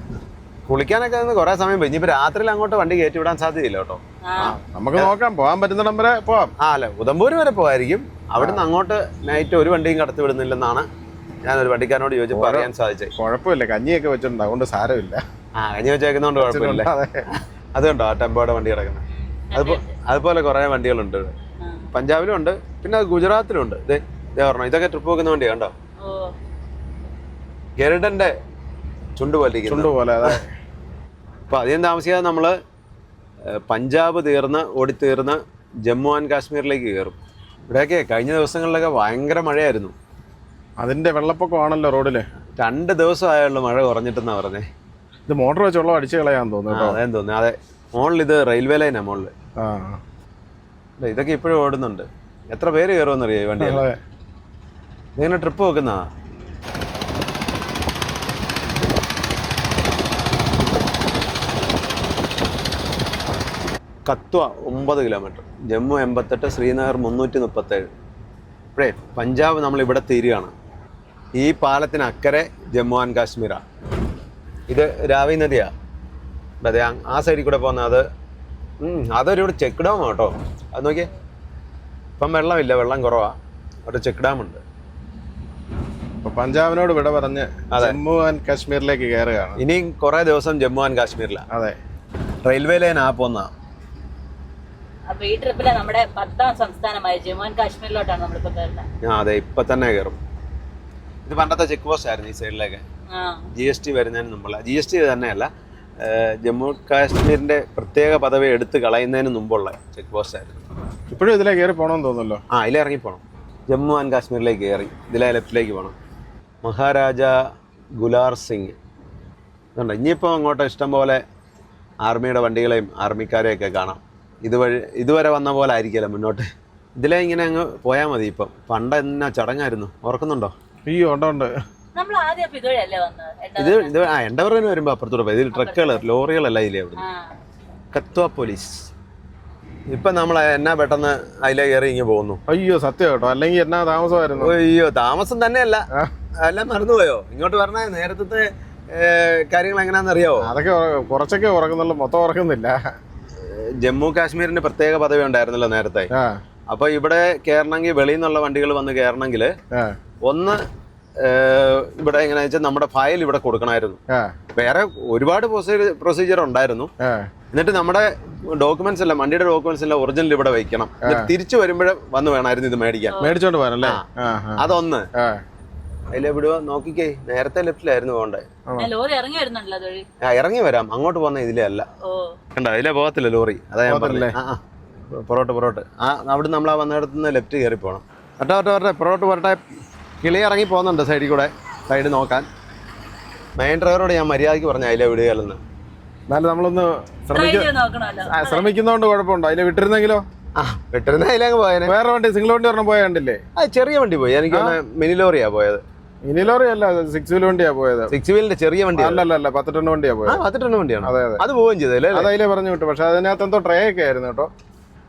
കുളിക്കാനൊക്കെ കുറെ സമയം പോയി. ഇനിയിപ്പോ രാത്രിയിൽ അങ്ങോട്ട് വണ്ടി കയറ്റി വിടാൻ സാധ്യതയില്ല കേട്ടോ. നമുക്ക് നോക്കാം, പോകാൻ പറ്റുന്നിടം വരെ പോവാം. അല്ല, ഉദംപൂർ വരെ പോകായിരിക്കും. അവിടുന്ന് അങ്ങോട്ട് നൈറ്റ് ഒരു വണ്ടിയും കടത്തി വിടുന്നില്ലെന്നാണ് ഞാനൊരു വണ്ടിക്കാരനോട് ചോദിച്ചപ്പോൾ അറിയാൻ സാധിച്ചത്. കുഴപ്പമില്ല, കഞ്ഞിയൊക്കെ വെച്ചിട്ടുണ്ട്, അതുകൊണ്ട് സാരമില്ല. കഞ്ഞി വെച്ചേക്കുന്നതുകൊണ്ട് കുഴപ്പമില്ല. അതുകൊണ്ടോ ആ ടെമ്പോയുടെ വണ്ടി കിടക്കുന്നത്. അതുപോലെ കുറെ വണ്ടികളുണ്ട്. പഞ്ചാബിലും ഉണ്ട്, പിന്നെ ഗുജറാത്തിലും ഉണ്ട്. ഇതേ പറഞ്ഞോ, ഇതൊക്കെ ട്രിപ്പ് വെക്കുന്ന വണ്ടിയാ കണ്ടോ? ഗരുഡന്റെ ചുണ്ട് പോലെ. അപ്പൊ അധികം താമസിയാതെ നമ്മള് പഞ്ചാബ് തീർന്ന് ഓടിത്തീർന്ന് ജമ്മു ആൻഡ് കാശ്മീരിലേക്ക് കയറും. ഇവിടെയൊക്കെ കഴിഞ്ഞ ദിവസങ്ങളിലൊക്കെ ഭയങ്കര മഴയായിരുന്നു. അതിന്റെ വെള്ളപ്പൊക്കമാണല്ലോ റോഡില്. 2 ദിവസമായുള്ള മഴ കുറഞ്ഞിട്ടെന്നാ പറഞ്ഞേ. ഇത് മോട്ടോർ വെച്ച് വെള്ളം അടിച്ചു കളയാന്ന് തോന്നുന്നു. അതേന്ന് തോന്നുന്നു. അതെ, മോളിൽ ഇത് റെയിൽവേ ലൈനാ മോളില്. ഇതൊക്കെ ഇപ്പോഴും ഓടുന്നുണ്ട്. എത്ര പേര് കയറുമെന്നറിയാം ഈ വണ്ടി. ഇങ്ങനെ ട്രിപ്പ് വെക്കുന്ന കത്വ 9 കിലോമീറ്റർ, ജമ്മു 88, ശ്രീനഗർ 337. ഇപ്പോഴേ പഞ്ചാബ് നമ്മളിവിടെ തീരുകയാണ്. ഈ പാലത്തിന് അക്കരെ ജമ്മു ആൻഡ് കാശ്മീരാണ്. ഇത് രാവി നദിയാണ്. അതെ, ആ സൈഡിൽ കൂടെ പോകുന്നത്. അതൊരു ചെക്ക് ഡാം കേട്ടോ. അത് നോക്കിയേ, ഇപ്പം വെള്ളമില്ല, വെള്ളം കുറവാ. ഒരു ചെക്ക് ഡാം ഉണ്ട്. പഞ്ചാബിനോട് വിട പറഞ്ഞ് ജമ്മു ആൻഡ് കാശ്മീരിലേക്ക് കയറുകയാണ്. ഇനിയും കുറെ ദിവസം ജമ്മു ആൻഡ് കാശ്മീരിലാണ്. അതെ, റെയിൽവേ ലൈൻ ആ പോന്ന. അപ്പൊ ഈ ട്രിപ്പില് നമ്മുടെ 10ാം സംസ്ഥാനമായ ജമ്മു ആൻഡ് കാശ്മീരിലോട്ടാണ് നമ്മളിപ്പോ കയറുന്നത്. അതെ, ഇപ്പൊ തന്നെ കയറും. ഇത് പണ്ടത്തെ ചെക്ക് പോസ്റ്റ് ആയിരുന്നു ഈ സൈഡിലേക്ക്. GST വരുന്നതിന് മുമ്പുള്ള, GST തന്നെയല്ല, ജമ്മു കാശ്മീരിന്റെ പ്രത്യേക പദവി എടുത്ത് കളയുന്നതിന് മുമ്പുള്ള ചെക്ക് പോസ്റ്റ് ആയിരുന്നു. ഇപ്പോഴും ഇതിലെ കയറി പോകണമെന്ന് തോന്നുന്നല്ലോ. ഇതിലെ ഇറങ്ങി പോകണം. ജമ്മു ആൻഡ് കാശ്മീരിലേക്ക് കയറി ഇതിലെ ലെഫ്റ്റിലേക്ക് പോകണം. മഹാരാജ ഗുലാർ സിംഗ് ഇതുണ്ട്. ഇനിയിപ്പോൾ അങ്ങോട്ട് ഇഷ്ടംപോലെ ആർമിയുടെ വണ്ടികളെയും ആർമിക്കാരെയൊക്കെ കാണാം. ഇതുവരെ വന്ന പോലെ ആയിരിക്കില്ല മുന്നോട്ട്. ഇതിലെ ഇങ്ങനെ അങ്ങ് പോയാൽ മതി. ഇപ്പം പണ്ട് എന്നാ ചടങ്ങായിരുന്നു, ഓർക്കുന്നുണ്ടോ? അയ്യോ, ഉണ്ട്. ഇത് എൻഡവറിന് വരുമ്പോ അപ്പുറത്തൂടെ പോയി. ഇതിൽ ട്രക്കുകൾ, ലോറികളെല്ലാം ഇതിലേ. അവിടെ കത്വ പോലീസ്. ഇപ്പൊ നമ്മൾ എന്നാ പെട്ടെന്ന് അതിലേ കയറി ഇങ്ങനെ പോകുന്നു. അയ്യോ, സത്യം കേട്ടോ, അല്ലെങ്കിൽ എന്നാ താമസമായിരുന്നു. അയ്യോ, താമസം തന്നെയല്ല, എല്ലാം മറന്നുപോയോ? ഇങ്ങോട്ട് പറഞ്ഞ നേരത്തെ കാര്യങ്ങൾ എങ്ങനെയാണെന്ന് അറിയാവോ? അതൊക്കെ കുറച്ചൊക്കെ ഉറക്കുന്നുള്ളൂ, മൊത്തം ഉറക്കുന്നില്ല. ജമ്മു കാശ്മീരിന്റെ പ്രത്യേക പദവി ഉണ്ടായിരുന്നല്ലോ നേരത്തെ. അപ്പൊ ഇവിടെ കയറണമെങ്കിൽ, വെളിയിൽ നിന്നുള്ള വണ്ടികൾ വന്ന് കയറണമെങ്കിൽ ഒന്ന് ഇവിടെ എങ്ങനെയാ വെച്ചാൽ നമ്മുടെ ഫയൽ ഇവിടെ കൊടുക്കണമായിരുന്നു. വേറെ ഒരുപാട് പ്രൊസീജിയർ ഉണ്ടായിരുന്നു. എന്നിട്ട് നമ്മുടെ ഡോക്യുമെന്റ്സ് എല്ലാം, വണ്ടിയുടെ ഡോക്യുമെന്റ്സ് എല്ലാം ഒറിജിനൽ ഇവിടെ വെക്കണം. തിരിച്ചു വരുമ്പോഴേ വന്ന് വേണമായിരുന്നു ഇത് മേടിച്ചോണ്ട് പോകാനല്ലേ. അതൊന്ന് അതിലെ വിടുക. നോക്കിക്കേ, നേരത്തെ ലെഫ്റ്റിലായിരുന്നു പോകണ്ടേ. ഇറങ്ങി വരാം, അങ്ങോട്ട് പോകുന്ന ഇതിലേ അല്ല. കണ്ടോ, ഇതിലേ പോകത്തില്ല ലോറി. അതാ ഞാൻ പറഞ്ഞേ. പുറോട്ട് അവിടെ നമ്മൾ ആ വന്നിടത്തുനിന്ന് ലെഫ്റ്റ് കയറി പോകണം. വരട്ടെ, പുറോട്ട് വരട്ടെ. കിളി ഇറങ്ങി പോകുന്നുണ്ട് സൈഡിൽ കൂടെ, സൈഡ് നോക്കാൻ. മെയിൻ ഡ്രൈവറോട് ഞാൻ മര്യാദയ്ക്ക് പറഞ്ഞ അതിലെ വിടുകയല്ലെന്ന്. എന്നാലും നമ്മളൊന്ന് ശ്രമിക്കുന്നതുകൊണ്ട് കുഴപ്പമുണ്ടോ? അതിലെ വിട്ടിരുന്നെങ്കിലോ? വിട്ടിരുന്ന അതിലേക്ക് പോയേനെ. വേറെ വണ്ടി, സിംഗിൾ വണ്ടി ഒരെണ്ണം പോയ കണ്ടില്ലേ? ചെറിയ വണ്ടി പോയി. എനിക്ക് മിനി ലോറിയാ പോയത്. മിനി ലോറി അല്ല, 6 വീൽ വണ്ടിയാ പോയത്. 6 വീലിന്റെ ചെറിയ വണ്ടി അല്ല, 10 ടൺ വണ്ടിയാ പോയത്. 10 ടൺ വണ്ടിയാണ്. അതെ അതെ, അത് പോവുകയും ചെയ്തല്ലേ. അത് അതിലെ പറഞ്ഞു വിട്ടു. പക്ഷെ അതിനകത്ത് എന്തോ ട്രേ ഒക്കെ ആയിരുന്നു കേട്ടോ.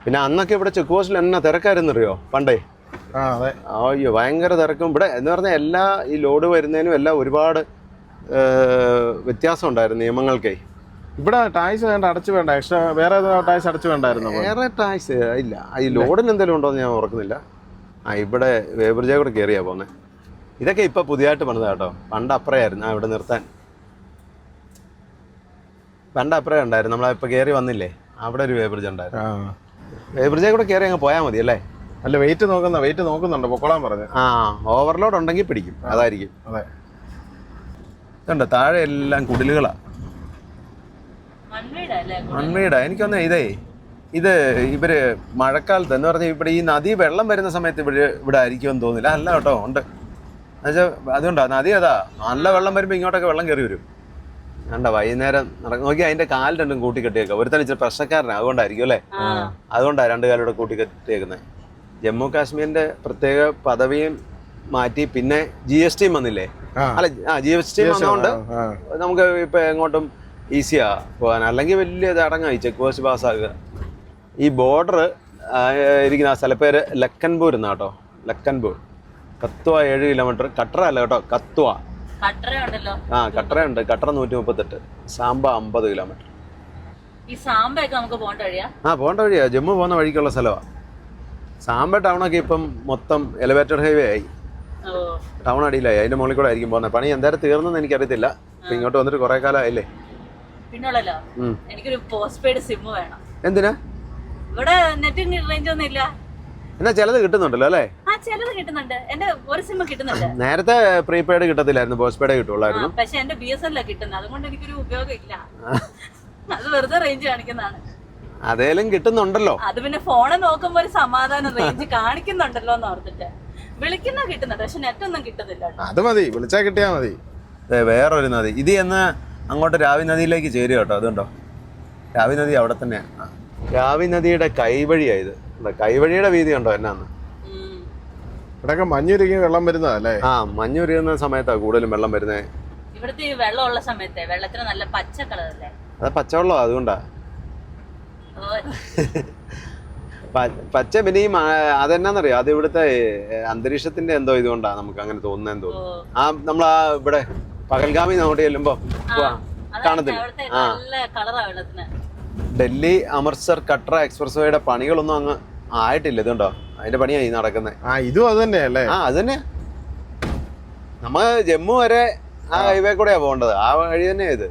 പിന്നെ അന്നൊക്കെ ഇവിടെ ചെക്ക് പോസ്റ്റിൽ എന്നാ തിരക്കായിരുന്നു അറിയോ പണ്ടേ? അതെ. അയ്യോ, ഭയങ്കര തിരക്കും. ഇവിടെ എന്ന് പറഞ്ഞാൽ എല്ലാ ഈ ലോഡ് വരുന്നതിനും എല്ലാം ഒരുപാട് വ്യത്യാസം ഉണ്ടായിരുന്നു നിയമങ്ങൾക്കേ. ഇവിടെ ടാക്സ് വേണ്ട, അടച്ചു വേണ്ട, എക്സ്ട്രാ വേറെ ടാക്സ് അടച്ചു വേണ്ടായിരുന്നു. വേറെ ടാക്സ് ഇല്ല. ഈ ലോഡിന് എന്തെങ്കിലും ഉണ്ടോ എന്ന് ഞാൻ ഓർക്കുന്നില്ല. ഇവിടെ വേബ്രിഡ്ജ് കൂടെ കയറിയാ പോകുന്നത്. ഇതൊക്കെ ഇപ്പൊ പുതിയതായിട്ട് പണിതാ കേട്ടോ. പണ്ട് അപ്പുറയായിരുന്നു ഇവിടെ നിർത്താൻ. പണ്ട് അപ്പുറം ഉണ്ടായിരുന്നു. നമ്മളിപ്പോ കയറി വന്നില്ലേ, അവിടെ ഒരു വേബ്രിഡ്ജ് ഉണ്ടായിരുന്നു. വേബ്രിഡ്ജ് കൂടെ കയറി അങ്ങ് പോയാൽ മതി അല്ലേ? അല്ല, വെയിറ്റ് നോക്കുന്നുണ്ട്, പൊക്കോളാൻ പറഞ്ഞു. ഓവർലോഡ് ഉണ്ടെങ്കിൽ പിടിക്കും, അതായിരിക്കും. അതെ. ഇതുണ്ട് താഴെ എല്ലാം കുടിലുകളാ, മൺവീടാ. എനിക്കൊന്നേ ഇത് ഇവര് മഴക്കാലത്ത് എന്ന് പറഞ്ഞാൽ ഇവിടെ ഈ നദി വെള്ളം വരുന്ന സമയത്ത് ഇവിടെ ആയിരിക്കുമെന്ന് തോന്നില്ല. അല്ല കേട്ടോ, ഉണ്ട്. എന്നുവെച്ചാൽ അതുകൊണ്ടാ നദി അതാ നല്ല വെള്ളം വരുമ്പോൾ ഇങ്ങോട്ടൊക്കെ വെള്ളം കയറി വരും. കണ്ട വൈകുന്നേരം നോക്കി അതിന്റെ കാൽ രണ്ടും കൂട്ടിക്കെട്ടിയേക്കുക. ഒരുത്തന്നെ ഇച്ചിരി പ്രശ്നക്കാരനാണ്, അതുകൊണ്ടായിരിക്കും അല്ലേ? അതുകൊണ്ടാണ് രണ്ട് കാലൂടെ കൂട്ടിക്കെട്ടിയേക്കുന്നത്. ജമ്മു കാശ്മീരിന്റെ പ്രത്യേക പദവിയും മാറ്റി പിന്നെ GST വന്നില്ലേ? അല്ല, GST വന്നതുകൊണ്ട് നമുക്ക് ഇപ്പൊ എങ്ങോട്ടും ഈസിയാ പോകാൻ. അല്ലെങ്കിൽ വലിയ ചടങ്ങായി ചെക്ക് പോസ്റ്റ് പാസ്സാക്കുക. ഈ ബോർഡർ ഇരിക്കുന്ന ആ സ്ഥലപ്പേര് ലക്കൻപൂർ എന്നാ കേട്ടോ. ലക്കൻപൂർ. കത്വ 7 കിലോമീറ്റർ. കട്ര അല്ല കേട്ടോ, കത്വ. കട്രയുണ്ട്. കട്ര 138. സാമ്പ 50 കിലോമീറ്റർ. പോകേണ്ട വഴിയാ. ജമ്മു പോകുന്ന വഴിക്കുള്ള സ്ഥലമാണ്. സാമ്പ ടൗണൊക്കെ ഇപ്പം മൊത്തം എലിവേറ്റഡ് ഹൈവേ ആയി. ടൗൺ അടിയിലായി. അതിന്റെ മുകളിൽ കൂടെ ആയിരിക്കും പോകുന്നത്. പണി എന്തായാലും തീർന്നെന്ന് എനിക്കറിയത്തില്ല. ഇപ്പൊ ഇങ്ങോട്ട് വന്നിട്ട് കുറെ കാലം ആയില്ലേ. എനിക്കൊരു പോസ്റ്റ് പെയ്ഡ് സിം വേണം. എന്തിനാ? ഇവിടെ നെറ്റ് റേഞ്ച് ഒന്നും ഇല്ല. എന്നാ ചിലത് കിട്ടുന്നുണ്ടല്ലോ അല്ലേ? ചിലത് കിട്ടുന്നുണ്ട്. എന്റെ ഒരു സിം കിട്ടുന്നുണ്ട്. നേരത്തെ പ്രീപെയ്ഡ് കിട്ടത്തില്ലായിരുന്നു, പോസ്റ്റ് പെയ്ഡ് കിട്ടുള്ളായിരുന്നു. പക്ഷെ എന്റെ BSNL കിട്ടുന്നത്, അതുകൊണ്ട് എനിക്കൊരു ഉപയോഗം ഇല്ല. അത് വെറുതെ റേഞ്ച് കാണിക്കുന്നതാണ്. അതേലും കിട്ടുന്നുണ്ടല്ലോ. അത് പിന്നെ ഫോണ് നോക്കുമ്പോ ഒരു സമാധാനം, റേഞ്ച് കാണിക്കുന്നുണ്ടല്ലോ എന്ന് ഓർത്തിട്ട് വിളിക്കുന്ന കിട്ടുന്നുണ്ട്. പക്ഷെ നെറ്റ് ഒന്നും കിട്ടുന്നില്ല. അത് മതി, വിളിച്ചാ കിട്ടിയാ മതി. വേറൊരു നദി ഇത് എന്ന് അങ്ങോട്ട് രാവി നദിയിലേക്ക് ചേരുക കേട്ടോ. അതുണ്ടോ, രാവി നദി അവിടെ തന്നെയാണ്. രാവി നദിയുടെ കൈവഴിയായത്. കൈവഴിയുടെ വീതി ഉണ്ടോ എന്നാന്ന്? ഇവിടെയൊക്കെ മഞ്ഞുരുകി വെള്ളം വരുന്നതല്ലേ? മഞ്ഞുരുകുന്ന സമയത്താണ് കൂടുതലും വെള്ളം വരുന്നത്. ഇവിടുത്തെ വെള്ളമുള്ള സമയത്ത് വെള്ളത്തിന് നല്ല പച്ച കളറല്ലേ? അത് പച്ചവെള്ളം, അതുകൊണ്ടാ പച്ച. പിന്നെ ഈ അതെന്നാന്നറിയോ, അത് ഇവിടുത്തെ അന്തരീക്ഷത്തിന്റെ എന്തോ ഇതുകൊണ്ടാ നമുക്ക് അങ്ങനെ തോന്നുന്നതെന്ന് തോന്നുന്നു. നമ്മളാ ഇവിടെ പകൽഗാമി അങ്ങോട്ട് ചെല്ലുമ്പോ കാണത്തില്ല. ഡൽഹി അമൃത്സർ കട്ര എക്സ്പ്രസ് വേയുടെ പണികളൊന്നും അങ്ങ് ആയിട്ടില്ല. ഇതുണ്ടോ, അതിന്റെ പണിയായി നടക്കുന്നത്. ഇതും അത് തന്നെയല്ലേ? അത് തന്നെ. നമ്മ ജമ്മു വരെ ആ ഹൈവേ കൂടെയാ പോകേണ്ടത്. ആ വഴി തന്നെയാ ഇത്.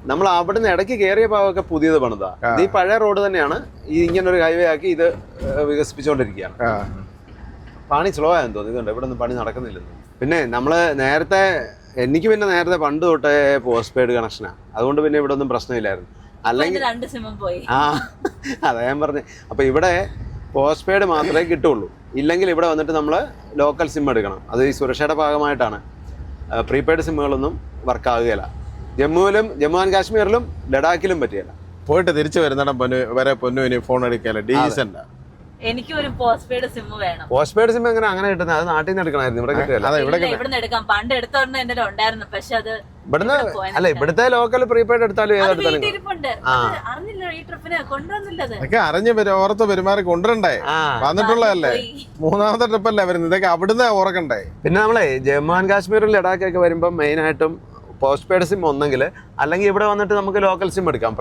നമ്മൾ അവിടുന്ന് ഇടയ്ക്ക് കയറിയ ഭാഗമൊക്കെ പുതിയത് പണിതാ. ഇത് ഈ പഴയ റോഡ് തന്നെയാണ്. ഈ ഇങ്ങനെ ഒരു ഹൈവേ ആക്കി ഇത് വികസിപ്പിച്ചുകൊണ്ടിരിക്കുകയാണ്. പണി സ്ലോ ആയെന്ന് തോന്നുന്നു. ഇതുണ്ട്, ഇവിടെ ഒന്നും പണി നടക്കുന്നില്ലെന്ന്. പിന്നെ നമ്മള് എനിക്ക് പിന്നെ നേരത്തെ പണ്ട് തൊട്ടേ പോസ്റ്റ് പെയ്ഡ് കണക്ഷനാണ്. അതുകൊണ്ട് പിന്നെ ഇവിടെ ഒന്നും പ്രശ്നമില്ലായിരുന്നു. അല്ലെങ്കിൽ അതാ ഞാൻ പറഞ്ഞു. അപ്പൊ ഇവിടെ പോസ്റ്റ് പെയ്ഡ് മാത്രമേ കിട്ടുള്ളൂ. ഇല്ലെങ്കിൽ ഇവിടെ വന്നിട്ട് നമ്മൾ ലോക്കൽ സിം എടുക്കണം. അത് ഈ സുരക്ഷയുടെ ഭാഗമായിട്ടാണ്. പ്രീപെയ്ഡ് സിമ്മുകളൊന്നും വർക്കാകുകയില്ല. ജമ്മുവിലും ജമ്മു ആൻഡ് കാശ്മീരിലും ലഡാക്കിലും പറ്റിയല്ല. പോയിട്ട് തിരിച്ചു വരുന്നിടം വരെ പൊന്നുവിന് ഫോൺ എടുക്കാല്ല. ഡീസന്റ്. എനിക്ക് ഒരു പോസ്റ്റ് പെയ്ഡ് സിം വേണം. പോസ്റ്റ് പെയ്ഡ് സിം എങ്ങനെ അങ്ങനെ കിട്ടുന്നത്? അത് നാട്ടിൽ നിന്ന് എടുക്കണമായിരുന്നു. ഇവിടെ കിട്ടില്ല. ഇവിടുന്ന് എടുക്കാം. പണ്ട് എടുത്തോണ്ട് എന്റെ ഉണ്ടായിരുന്നു. പക്ഷെ അത് ഇവിടുന്ന് അല്ല, ഇവിടുത്തെ ലോക്കൽ പ്രീപെയ്ഡ് എടുത്താലും അറിഞ്ഞില്ല. ഈ ട്രിപ്പിന് കൊണ്ടുവന്നില്ലത്. അറിഞ്ഞ് ഓർത്ത് പെരുമാറി കൊണ്ടുവരണ്ടേ? വന്നിട്ടുള്ളതല്ലേ, മൂന്നാമത്തെ ട്രിപ്പല്ലേ വരുന്നത്. ഇതൊക്കെ അവിടുന്ന് ഓർക്കണ്ടേ? പിന്നെ നമ്മളെ ജമ്മു ആൻഡ് കാശ്മീരിൽ ലഡാക്കൊക്കെ വരുമ്പോൾ മെയിനായിട്ടും പോസ്റ്റ് പെയ്ഡ് സിം ഒന്നെങ്കിൽ, അല്ലെങ്കിൽ ഇവിടെ വന്നിട്ട് നമുക്ക് ലോക്കൽ സിം എടുക്കാം.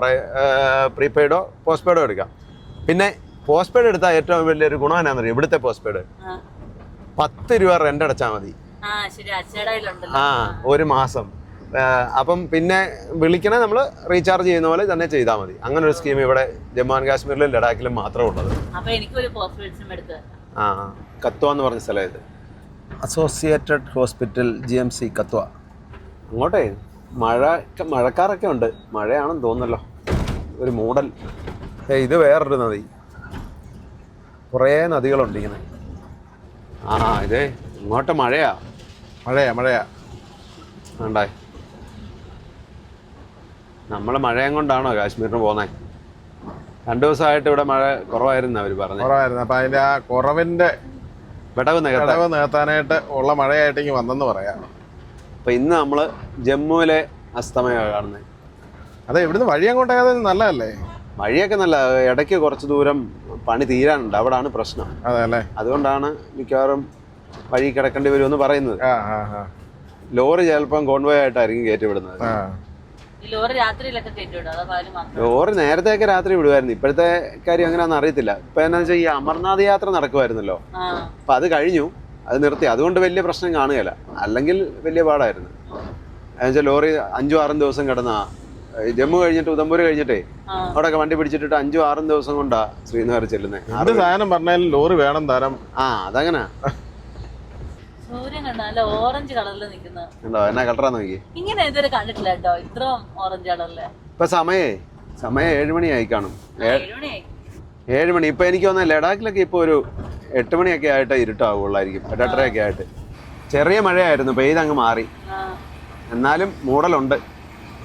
പ്രീപെയ്ഡോ പോസ്റ്റ് പെയ്ഡോ എടുക്കാം. പിന്നെ പോസ്റ്റ് പെയ്ഡ് എടുത്താൽ ഏറ്റവും വലിയൊരു ഗുണം എന്നാന്നറിയാം. ഇവിടുത്തെ പോസ്റ്റ് പെയ്ഡ് 10 രൂപ റെന്റ് അടച്ചാൽ മതി ഒരു മാസം. അപ്പം പിന്നെ വിളിക്കണേ നമ്മൾ റീചാർജ് ചെയ്യുന്ന പോലെ തന്നെ ചെയ്താൽ മതി. അങ്ങനെ ഒരു സ്കീം ഇവിടെ ജമ്മു ആൻഡ് കാശ്മീരിലും ലഡാക്കിലും മാത്രമേ ഉള്ളത്. കത്വ എന്ന് പറഞ്ഞ സ്ഥലം ഇത്. Associated hospital GMC Kathua. അങ്ങോട്ടേ മഴക്കാരൊക്കെ ഉണ്ട്. മഴയാണെന്ന് തോന്നുന്നല്ലോ, ഒരു മൂടൽ. ഇത് വേറൊരു നദി. കുറേ നദികളുണ്ട് ഇങ്ങനെ. ഇതേ ഇങ്ങോട്ട് മഴയാ. ഉണ്ടായി. നമ്മള് മഴയും കൊണ്ടാണോ കാശ്മീരിന് പോകുന്നത്? 2 ദിവസമായിട്ട് ഇവിടെ മഴ കുറവായിരുന്നു അവര് പറഞ്ഞു. അപ്പൊ അതിന്റെ ആ കുറവിന്റെ വിടവ് നികത്താനായിട്ട് ഉള്ള മഴയായിട്ട് വന്നെന്ന് പറയാം. അപ്പൊ ഇന്ന് നമ്മള് ജമ്മുവിലെ അസ്തമയമാണ് കാണുന്നത്. അതെ, ഇവിടുന്ന് വഴി അങ്ങോട്ടേക്കാതെ നല്ലതല്ലേ? വഴിയൊക്കെ നല്ല. ഇടയ്ക്ക് കുറച്ച് ദൂരം പണി തീരാനുണ്ട്. അവിടാണ് പ്രശ്നം. അതെ, അതുകൊണ്ടാണ് മിക്കവാറും വഴി കിടക്കേണ്ടി വരുമെന്ന് പറയുന്നത്. ലോറി ചിലപ്പം കോൺവോയ് ആയിട്ടായിരിക്കും കയറ്റിവിടുന്നത്. ലോറി നേരത്തെയൊക്കെ രാത്രി വിടുമായിരുന്നു. ഇപ്പോഴത്തെ കാര്യം എങ്ങനെയാണെന്ന് അറിയത്തില്ല. ഇപ്പൊ എന്നാ വെച്ചാൽ ഈ അമർനാഥ് യാത്ര നടക്കുമായിരുന്നല്ലോ. അപ്പൊ അത് കഴിഞ്ഞു, അത് നിർത്തി. അതുകൊണ്ട് വലിയ പ്രശ്നം കാണുകയില്ല. അല്ലെങ്കിൽ വലിയ പാടായിരുന്നു. എന്നുവെച്ചാൽ ലോറി 5-6 ദിവസം കിടന്നാ ജമ്മു കഴിഞ്ഞിട്ട് ഉദംപൂർ കഴിഞ്ഞിട്ടേ അവിടെയൊക്കെ വണ്ടി പിടിച്ചിട്ട് 5-6 ദിവസം കൊണ്ടാ ശ്രീനഗർ ചെല്ലുന്നത്. സാധനം പറഞ്ഞാലും ലോറി വേണം താരം. അതങ്ങനെ. സൂര്യൻ കണ്ട നല്ല ഓറഞ്ച് കളറിൽ നിൽക്കുന്നത് ഉണ്ടോ? എന്നാ കളറാന്ന് നോക്കി. ഇങ്ങനെ ഇതുവരെ കണ്ടിട്ടില്ല കേട്ടോ, ഇത്രയും ഓറഞ്ച് കളറില്. ഇപ്പൊ സമയം 7 മണിയായി കാണും. 7 മണിയായി. 7 മണി. ഇപ്പൊ എനിക്ക് തോന്നുന്നത് ലഡാക്കിലൊക്കെ ഇപ്പൊ ഒരു 8 മണിയൊക്കെ ആയിട്ട് ഇരുട്ടാവുള്ളായിരിക്കും, 8:30 ആയിട്ട്. ചെറിയ മഴയായിരുന്നു, പെയ്തങ്ങ് മാറി. എന്നാലും മൂടലുണ്ട്.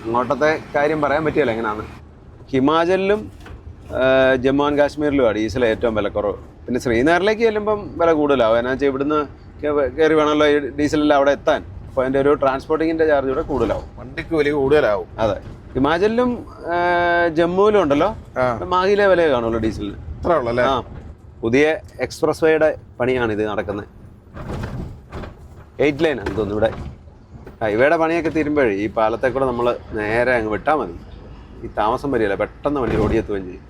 അങ്ങോട്ടത്തെ കാര്യം പറയാൻ പറ്റിയല്ലോ എങ്ങനെയാണ്. ഹിമാചലിലും ജമ്മു ആൻഡ് കാശ്മീരിലുമാണ് ഡീസൽ ഏറ്റവും വിലക്കുറവ്. പിന്നെ ശ്രീനഗറിലേക്ക് ചെല്ലുമ്പം വില കൂടുതലാവും. എന്നാ വെച്ചാൽ ഇവിടുന്ന് കയറി വേണമല്ലോ ഈ ഡീസലെല്ലാം അവിടെ എത്താൻ. അപ്പോൾ അതിൻ്റെ ഒരു ട്രാൻസ്പോർട്ടിങ്ങിൻ്റെ ചാർജ് കൂടെ കൂടുതലാവും, വണ്ടിക്ക് വലിയ കൂടുതലാവും. അതെ. ഹിമാചലിലും ജമ്മുവിലും ഉണ്ടല്ലോ, മാഹിയിലെ വില കാണുമല്ലോ ഡീസലിന്. അത്രേ ഉള്ളൂ അല്ലേ? ആ, പുതിയ എക്സ്പ്രസ് വേയുടെ പണിയാണിത് നടക്കുന്നത്. 8 ലൈൻ ആണെന്ന് തോന്നുന്നു ഇവിടെ. ഹൈവേയുടെ പണിയൊക്കെ തീരുമ്പോഴേ ഈ പാലത്തെ കൂടെ നമ്മൾ നേരെ അങ്ങ് വിട്ടാൽ മതി. ഈ താമസം വരികയില്ല, പെട്ടെന്ന് വണ്ടി ഓടിയെത്തുകയും ചെയ്യും.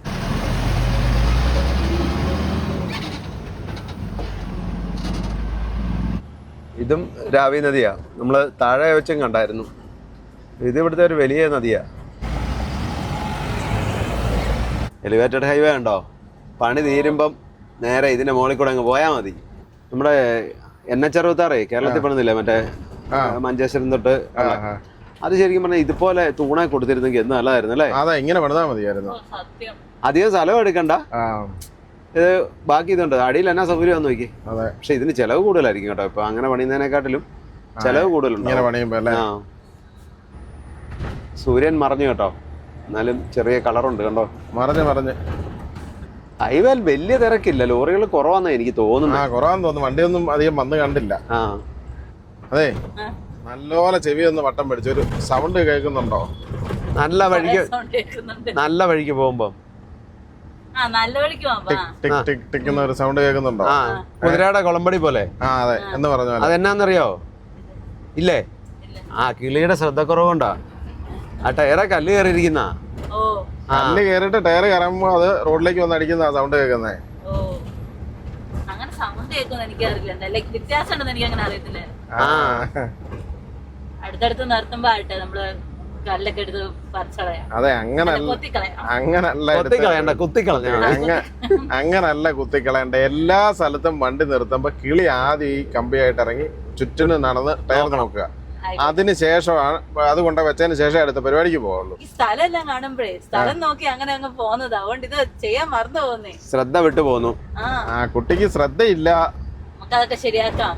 ഇതും രാവി നദിയാണ്. നമ്മൾ താഴെ വെച്ചും കണ്ടായിരുന്നു. ഇത് ഇവിടുത്തെ ഒരു വലിയ നദിയാണ്. എലിവേറ്റഡ് ഹൈവേ ഉണ്ടോ? പണി തീരുമ്പം നേരെ ഇതിൻ്റെ മുകളിൽ കൂടെ അങ്ങ് പോയാൽ മതി. നമ്മുടെ NH66 കേരളത്തിൽ പണിതില്ലേ, മറ്റേ മഞ്ചേശ്വരം തൊട്ട്. അത് ശരിക്കും പറഞ്ഞാൽ ഇതുപോലെ തൂണെ കൊടുത്തിരുന്നെങ്കിൽ എന്ത് നല്ലതായിരുന്നു അല്ലേ? അതെ, ഇങ്ങനെ പണിതാൽ മതിയായിരുന്നു. അധികം സ്ഥലം എടുക്കണ്ട. ഇത് ബാക്കി ഇതുണ്ട്, അടിയിൽ എന്നാ സൗകര്യം നോക്കി. പക്ഷെ ഇതിന് ചെലവ് കൂടുതലായിരിക്കും കേട്ടോ. ഇപ്പൊ അങ്ങനെ പണിയുന്നതിനെക്കാട്ടിലും ചെലവ് കൂടുതലുണ്ട്. ആ, സൂര്യൻ മറഞ്ഞു കേട്ടോ, എന്നാലും ചെറിയ കളറുണ്ട് കണ്ടോ, മറഞ്ഞ്. ഹൈവേയിൽ വലിയ തിരക്കില്ല, ലോറികൾ കുറവാന്നാ എനിക്ക് തോന്നുന്നത്. കുറവാന്ന് തോന്നുന്നു, വണ്ടിയൊന്നും അധികം വന്ന് കണ്ടില്ല. അതെ, നല്ലപോലെ ചെവി ഒന്ന് വട്ടം പിടിച്ചു. ഒരു സൗണ്ട് കേൾക്കുന്നുണ്ടോ? നല്ല വഴിക്ക് പോകുമ്പോ ഒരു സൗണ്ട് കേൾക്കുന്നുണ്ടോ? കുതിരയുടെ കുളമ്പടി പോലെ. അതെ, എന്ന് പറഞ്ഞു. അതെന്നാന്നറിയോ? ഇല്ലേ, ആ കിളിയുടെ ശ്രദ്ധക്കുറവുണ്ടാ. ആ ടയറെ കല്ല് കയറിയിരിക്കുന്ന. കല്ല് കയറിയിട്ട് ടയർ കയറുമ്പോ അത് റോഡിലേക്ക് വന്ന് അടിക്കുന്ന സൗണ്ട് കേൾക്കുന്നേ. അടുത്തടുത്ത് നിർത്തുമ്പോ ആട്ടെ നമ്മള് കല്ലൊക്കെ എടുത്ത് പറിച്ചളയാം. അതെ, അങ്ങനല്ല കുത്തിക്കളയണ്ട. എല്ലാ സ്ഥലത്തും വണ്ടി നിർത്തുമ്പോ കിളി ആദ്യം ഈ കമ്പിയായിട്ട് ഇറങ്ങി ചുറ്റിന് നടന്ന് ടയർ നോക്കുക. അതിനുശേഷമാണ് അതുകൊണ്ട് വെച്ചതിന് ശേഷം അടുത്ത പരിപാടിക്ക് പോവുള്ളൂ. ഈ സ്ഥലം എല്ലാം കാണുമ്പോഴേ സ്ഥലം നോക്കി അങ്ങനെ അങ്ങ് പോകുന്നത്, അതുകൊണ്ട് ഇത് ചെയ്യാൻ മറന്നു പോകുന്നേ. ശ്രദ്ധ വിട്ടു പോകുന്നു. ആ കുട്ടിക്ക് ശ്രദ്ധയില്ല. നമുക്ക് അതൊക്കെ ശരിയാക്കാം.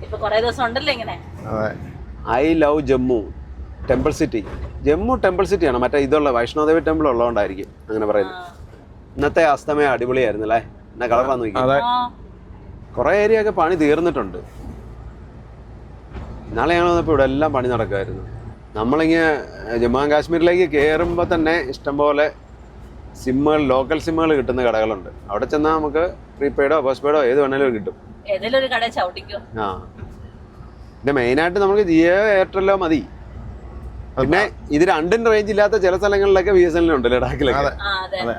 ഇപ്പൊ കൊറേ ദിവസം ഉണ്ടല്ലോ ഇങ്ങനെ. I love Jammu temple city. Jammu temple സിറ്റിയാണ്, മറ്റേ ഇതുള്ള വൈഷ്ണോദേവി ടെമ്പിൾ ഉള്ളതുകൊണ്ടായിരിക്കും അങ്ങനെ പറയുന്നത്. ഇന്നത്തെ അസ്തമയം അടിപൊളിയായിരുന്നു അല്ലേ? എന്നാ കളറാന്ന് നോക്കി. കുറെ ഏരിയ ഒക്കെ പണി തീർന്നിട്ടുണ്ട്. നാളെ ഞങ്ങൾ വന്നപ്പോൾ ഇവിടെ എല്ലാം പണി നടക്കുമായിരുന്നു. നമ്മളിങ്ങനെ ജമ്മു ആൻഡ് കാശ്മീരിലേക്ക് കയറുമ്പോൾ തന്നെ ഇഷ്ടംപോലെ സിമ്മുകൾ, ലോക്കൽ സിമ്മുകൾ കിട്ടുന്ന കടകളുണ്ട്. അവിടെ ചെന്നാൽ നമുക്ക് പ്രീപെയ്ഡോ പോസ്റ്റ്പെയ്ഡോ ഏത് വേണേലും കിട്ടും. ആ, പിന്നെ മെയിനായിട്ട് നമുക്ക് ജിയോ എയർടെല്ലോ മതി. പിന്നെ ഇത് രണ്ടും റേഞ്ച് ഇല്ലാത്ത ചില സ്ഥലങ്ങളിലൊക്കെ BSNL ഉണ്ട് ലഡാക്കിലൊക്കെ.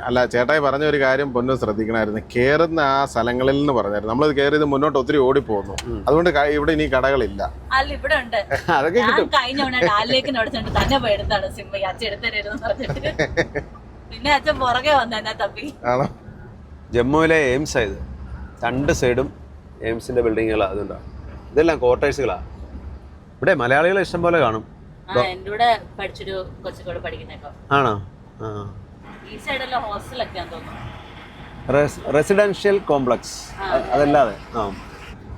അല്ല, ചേട്ടായി പറഞ്ഞ ഒരു കാര്യം പൊന്നു ശ്രദ്ധിക്കണമായിരുന്നു. കേറുന്ന ആ സ്ഥലങ്ങളിൽ നിന്ന് പറഞ്ഞായിരുന്നു, നമ്മൾ കയറിയത് മുന്നോട്ട് ഒത്തിരി ഓടിപ്പോകുന്നു. അതുകൊണ്ട് ഇവിടെ ഇനി കടകളില്ല. അതൊക്കെ കിട്ടും. പിന്നെ അച്ഛൻ പുറകെ വന്നെ തപ്പി. ജമ്മുവിലെ എയിംസ് ആയത്, 2 സൈഡും എയിംസിന്റെ ബിൽഡിങ്ങുകളാ. അതുകൊണ്ടാണ് ഇതെല്ലാം ക്വാർട്ടേഴ്സുകളാ. ഇവിടെ മലയാളികൾ ഇഷ്ടം പോലെ കാണും. ആണോ? റെസിഡൻഷ്യൽ കോംപ്ലക്സ് അതല്ലാതെ.